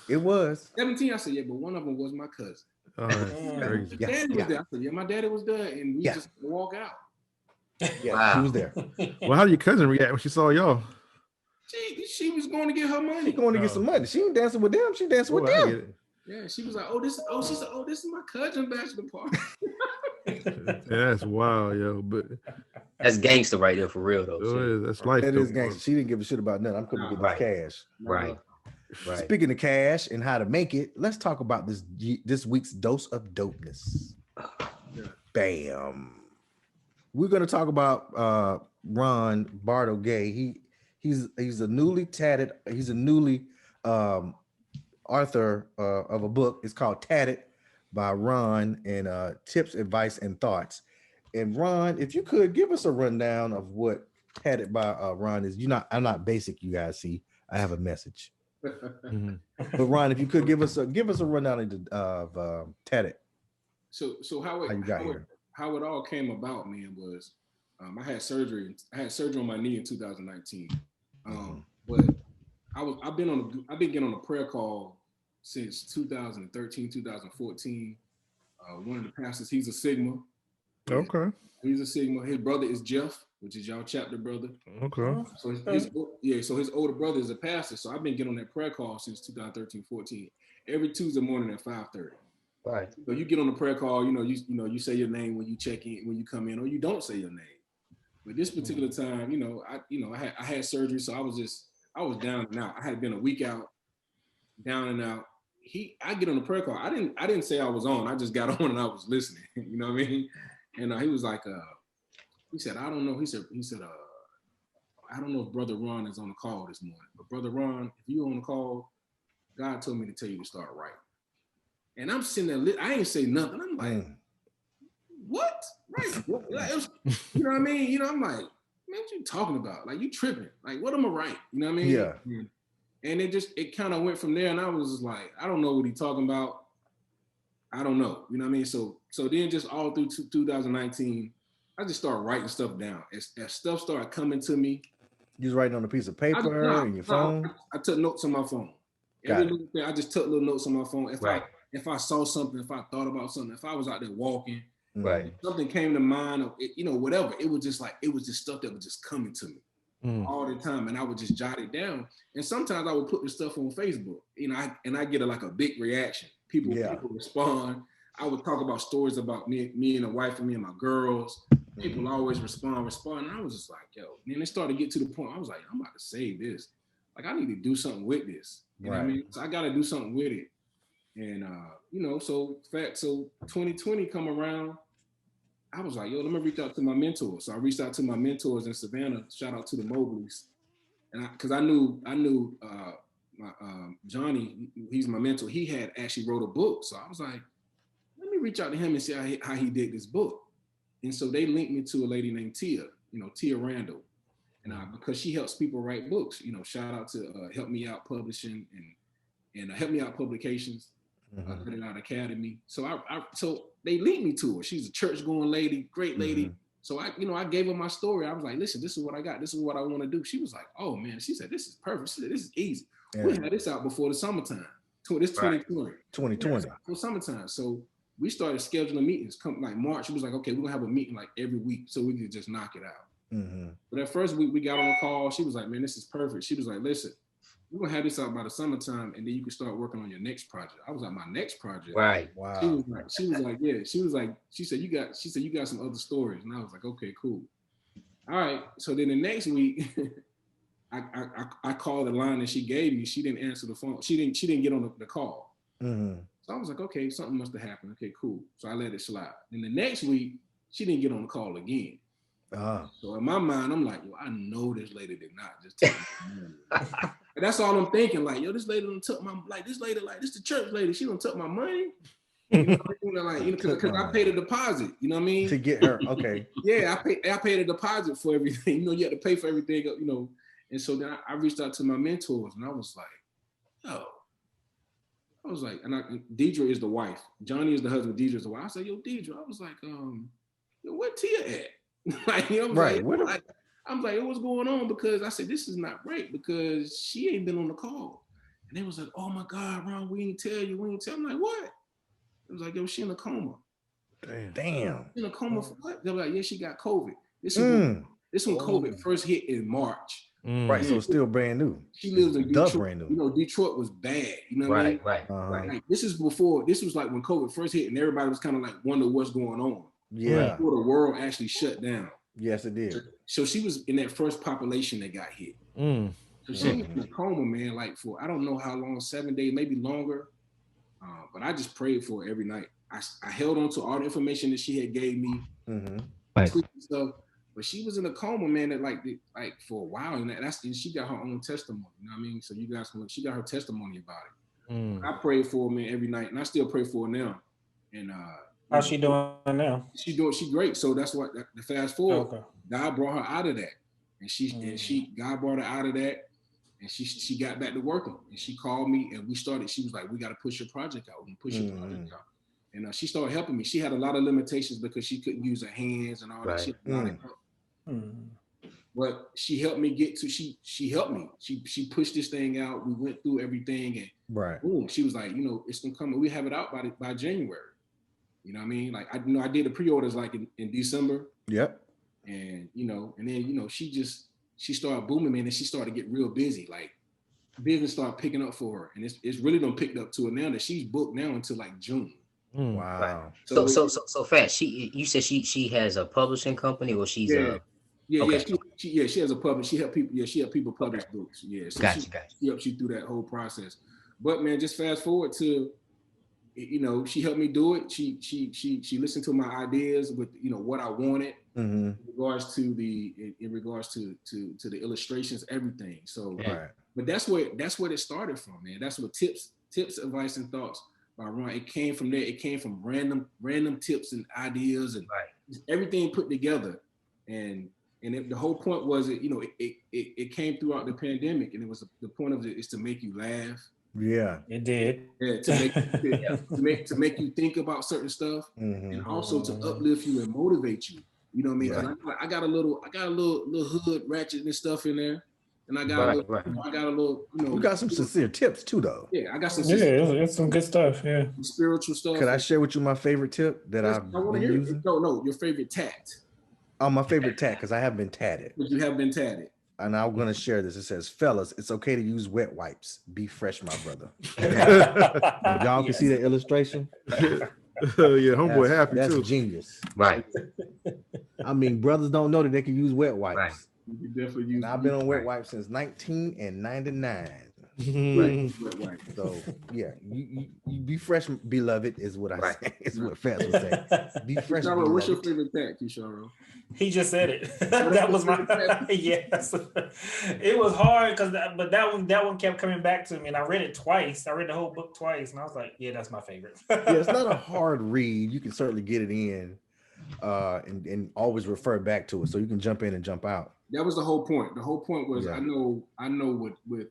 It was 17. I said, yeah, but one of them was my cousin. Oh, that's crazy. Yeah, Daddy was there. I said, yeah, my daddy was there, and we just walk out. Yeah, Wow. she was there. Well, how did your cousin react when she saw y'all? She was going to get her money. She going to get some money. She ain't dancing with them. She dancing with I them. get it. Yeah, she was like, she said, this is my cousin bachelor party. That's wild, yo. But That's gangster right there for real though. So. that's life. That though, is gangster. She didn't give a shit about nothing. I'm coming to get Right. this cash. Right. Right. Speaking of cash and how to make it, let's talk about this week's dose of dopeness. Bam. We're gonna talk about Ron Bardo Gay. He's a newly tatted. He's a newly author of a book. It's called TATed by Ron, and tips, advice, and thoughts. And Ron, if you could give us a rundown of what TATed by Ron is. I'm not basic, you guys see. I have a message. Mhm. But Ron, if you could give us a rundown of TATed. So how it all came about, man, was I had surgery. I had surgery on my knee in 2019. But I've been getting on a prayer call since 2013, 2014. One of the pastors, he's a Sigma. Okay. He's a Sigma. His brother is Jeff, which is y'all chapter brother. Okay. So his older brother is a pastor. So I've been getting on that prayer call since 2013, 14. Every Tuesday morning at 5:30. Right. So you get on the prayer call, you say your name when you check in, when you come in, or you don't say your name. But this particular time, I had surgery, so I was down and out. I had been a week out, down and out. I get on the prayer call. I didn't say I was on. I just got on and I was listening. You know what I mean? And he was like, he said, I don't know. He said, I don't know if Brother Ron is on the call this morning, but Brother Ron, if you're on the call, God told me to tell you to start writing. And I'm sitting there, I ain't say nothing. I'm like, what? Right. You know what I mean? I'm like, man, what you talking about? Like, you tripping. Like, what am I write? You know what I mean? Yeah. And it kind of went from there, and I was just like, I don't know what he's talking about. I don't know, you know what I mean? So then just all through 2019, I just started writing stuff down. As stuff started coming to me, you was writing on a piece of paper and your phone. I took notes on my phone. Every little thing, I just took little notes on my phone. If I saw something, if I thought about something, if I was out there walking, something came to mind, or whatever. It was just stuff that was just coming to me all the time, and I would just jot it down. And sometimes I would put the stuff on Facebook, I get a big reaction. People respond. I would talk about stories about me and the wife and me and my girls. People always respond. And I was just like, yo. And then it started to get to the point. I was like, I'm about to save this. Like, I need to do something with this. You know what I mean? So I got to do something with it. And so 2020 come around. I was like, yo, let me reach out to my mentors. So I reached out to my mentors in Savannah. Shout out to the Mobleys. And because I knew Johnny, he's my mentor. He had actually wrote a book. So I was like, let me reach out to him and see how he did this book. And so they linked me to a lady named Tia, Tia Randall. And because she helps people write books, shout out to Help Me Out Publishing and Help Me Out Publications, Put It Out Academy. So so they linked me to her. She's a church going lady, great lady. So I gave her my story. I was like, listen, this is what I got. This is what I want to do. She was like, oh man. She said, this is perfect. She said, this is easy. Yeah. We had this out before the summertime. This 2020. 2020. For summertime. So we started scheduling meetings. Come like March, she was like, okay, we're gonna have a meeting like every week so we could just knock it out. But that first week we got on a call. She was like, man, this is perfect. She was like, listen, we're gonna have this out by the summertime, and then you can start working on your next project. I was like, my next project. Right. Wow. She was like, yeah. She said, you got some other stories. And I was like, okay, cool. All right. So then the next week, I called the line that she gave me. She didn't answer the phone. She didn't get on the call. So I was like, okay, something must have happened. Okay, cool. So I let it slide. Then the next week, she didn't get on the call again. So in my mind, I'm like, yo, I know this lady did not just take my money. And that's all I'm thinking. Like, yo, this lady done took my, this the church lady. She done took my money. Because I paid a deposit. You know what I mean? To get her, okay. Yeah, I paid a deposit for everything. You have to pay for everything. And so then I reached out to my mentors, and I was like, yo. I was like, and Deidre is the wife. Johnny is the husband. Deidre is the wife. I said, yo, Deidre. I was like, where Tia at? I'm like, what's going on? Because I said, this is not right because she ain't been on the call. And they was like, oh my God, Ron, we ain't tell you. I'm like, what? It was like, yo, she in a coma. Damn. In a coma for what? They were like, yeah, she got COVID. This when COVID first hit in March. Right, so it's still brand new. She lives in Detroit. Brand new. Detroit was bad. You know what I mean? Right. Like, this was like when COVID first hit and everybody was kind of like wondering what's going on. Yeah. Before the world actually shut down. Yes, it did. So she was in that first population that got hit. So she was in a coma, man, like for I don't know how long, 7 days, maybe longer. But I just prayed for her every night. I held on to all the information that she had gave me, stuff. But she was in a coma, man, that like for a while, and she got her own testimony. You know what I mean? So she got her testimony about it. I prayed for her, man, every night, and I still pray for her now. And how's she doing now? She great. So that's what the fast forward. Okay. God brought her out of that, and God brought her out of that, and she got back to working. And she called me, and we started. She was like, "We got to push your project out. We push your project out." And she started helping me. She had a lot of limitations because she couldn't use her hands and all that shit. But she helped me she helped me. She pushed this thing out. We went through everything, and boom, she was like, it's gonna come. We have it out by January. You know what I mean? Like I did the pre-orders like in December. Yep. And and then she started booming, man, and she started to get real busy. Like business started picking up for her, and it's really done picked up to her now that she's booked now until like June. Wow. Right. So fast. You said she has a publishing company, or she's she has a publish. She help people. Yeah, she help people publish books. Yeah, so gotcha. She helped you through that whole process. But man, just fast forward to, she helped me do it. She listened to my ideas with what I wanted in regards to the illustrations, everything. So, but that's where it started from, man. That's what tips, advice, and thoughts by Ron. It came from there. It came from random tips and ideas and everything put together. And And the whole point was it came throughout the pandemic, and it was the point of it is to make you laugh. Yeah, it did. Yeah, to make you think about certain stuff, and also to uplift you and motivate you. You know what I mean? Because I got a little hood ratchet and stuff in there, and I got a little, you got some sincere tips too, though. Yeah, I got some. It's some good stuff. Yeah, spiritual stuff. Could I share with you my favorite tip that I've been using? No, your favorite tact. Oh, my favorite tat, because I have been tatted. But you have been tatted. And I'm going to share this. It says, fellas, it's okay to use wet wipes. Be fresh, my brother. Y'all can see the illustration? Yeah, homeboy happy that's too. That's genius. Right. I mean, brothers don't know that they can use wet wipes. Right. You can definitely use. And I've been on wet wipes since 1999. Right. So yeah, you be fresh, beloved, is what I say. Is what Fats would say. Be fresh. Kisharo, what's your favorite tact, Kisharo? He just said it. That was my yes. It was hard because that one kept coming back to me, and I read it twice. I read the whole book twice, and I was like, yeah, that's my favorite. Yeah, it's not a hard read. You can certainly get it in, and always refer back to it, so you can jump in and jump out. That was the whole point. The whole point was I know with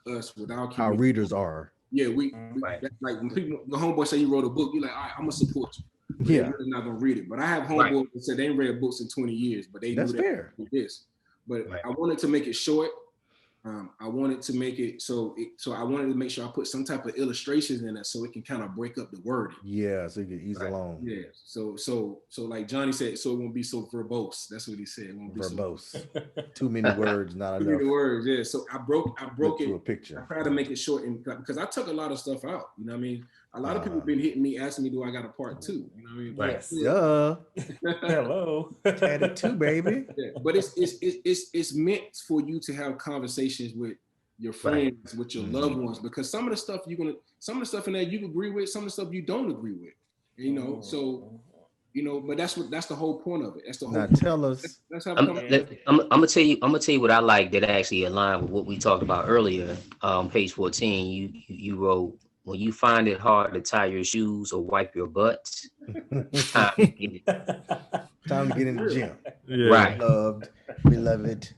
us, with our community, our readers are. Yeah, we like when people, the homeboy say you wrote a book, you're like, all right, I'm gonna support you. But yeah, they're not gonna read it. But I have homeboys that said they ain't read books in 20 years, but they that's knew that fair. This. But I wanted to make it short. I wanted to make it so I wanted to make sure I put some type of illustrations in it so it can kind of break up the wording. Yeah, so you can ease along. Yeah. So like Johnny said, so it won't be so verbose. That's what he said. It won't be verbose. Too many words, not enough. Too many words, yeah. So I broke it to a picture. I tried to make it short because I took a lot of stuff out. You know what I mean? A lot of people have been hitting me, asking me, do I got a part 2? You know what I mean? Yes. Hello. TATed 2, baby. Yeah. But it's meant for you to have conversations with your friends, with your loved ones, because some of the stuff in there you agree with, some of the stuff you don't agree with. You know, so but that's the whole point of it. That's the whole. Now tell us. I'm gonna tell you what I like that actually align with what we talked about earlier. Page 14, you wrote, when you find it hard to tie your shoes or wipe your butts, time to get in the gym. Yeah. Right. Beloved.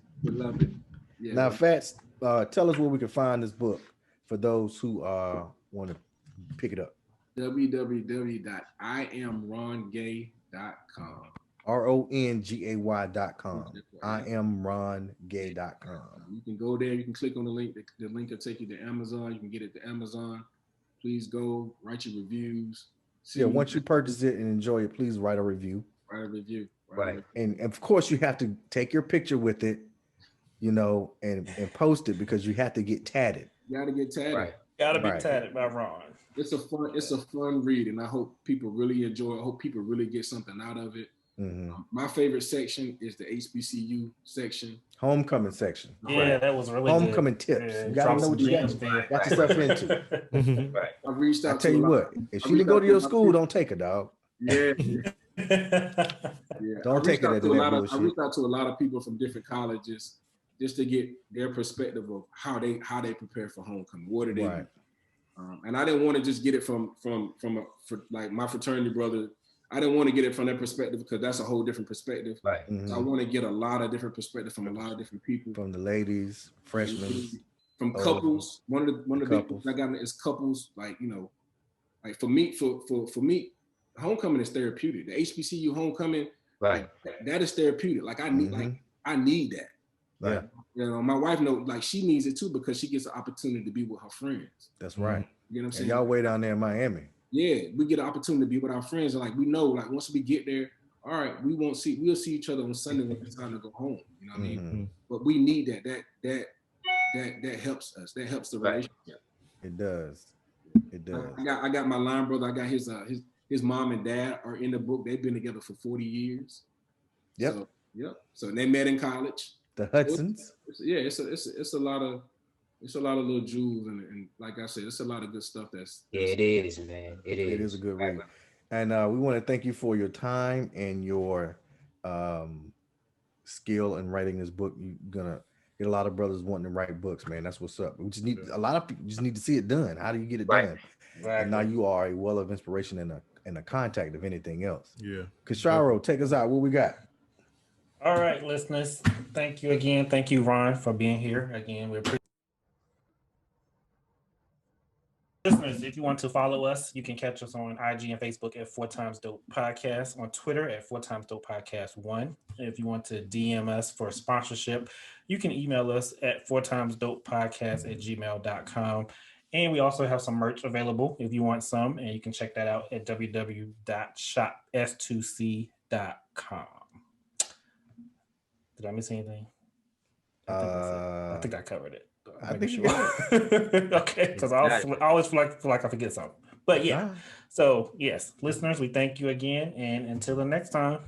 Yeah. Now, Fats, tell us where we can find this book for those who want to pick it up. www.IamRonGay.com. RONGAY.com. IamRonGay.com. You can go there. You can click on the link. The link will take you to Amazon. You can get it to Amazon. Please go write your reviews. Once you purchase it and enjoy it, please write a review. Write a review. Right. And of course, you have to take your picture with it, and post it, because you have to get tatted. You got to get tatted. Right. Got to be tatted by Ron. It's a fun read, and I hope people really enjoy it. I hope people really get something out of it. Mm-hmm. My favorite section is the HBCU section. Homecoming section. Yeah, that was really homecoming good. tips. Yeah, you gotta know what you got yourself into. Right. I reached out. I tell you what, if she didn't go to your school, don't take her, dog. Yeah. Don't take it. I reached out to a lot of people from different colleges just to get their perspective of how they prepare for homecoming. What do they do? And I didn't want to just get it from like my fraternity brother. I didn't want to get it from their perspective, because that's a whole different perspective. Right. Mm-hmm. So I want to get a lot of different perspectives from a lot of different people. From the ladies, freshmen, from couples. One of the big things I got is couples. Like like for me, homecoming is therapeutic. The HBCU homecoming, right? That is therapeutic. Like I need that. Yeah. My wife knows, like, she needs it too, because she gets an opportunity to be with her friends. That's right. You know what I'm saying? And y'all way down there in Miami. Yeah, we get an opportunity to be with our friends, and like we know, like once we get there, all right, we'll see each other on Sunday when it's time to go home. You know what I mean? But we need that helps us. That helps the relationship. It does. It does. I got my line brother. I got his mom and dad are in the book. They've been together for 40 years. Yep. So they met in college. The Hudsons. It's a lot of little jewels, and like I said, it's a lot of good stuff. It is, man. It is a good read. And we want to thank you for your time and your skill in writing this book. You're gonna get a lot of brothers wanting to write books, man. That's what's up. We just need a lot of people just need to see it done. How do you get it done? Exactly. And now you are a well of inspiration and a contact of anything else. Yeah. Kisharo, take us out. What we got? All right, listeners. Thank you again. Thank you, Ron, for being here again. We appreciate. Listeners, if you want to follow us, you can catch us on IG and Facebook at 4x Dope Podcast, on Twitter at 4x Dope Podcast 1. If you want to DM us for sponsorship, you can email us at 4x Dope Podcast at gmail.com. And we also have some merch available if you want some, and you can check that out at www.shops2c.com. Did I miss anything? I think I covered it. I think sure. Okay, because I always feel like I forget something. But yeah, so yes, listeners, we thank you again, and until the next time.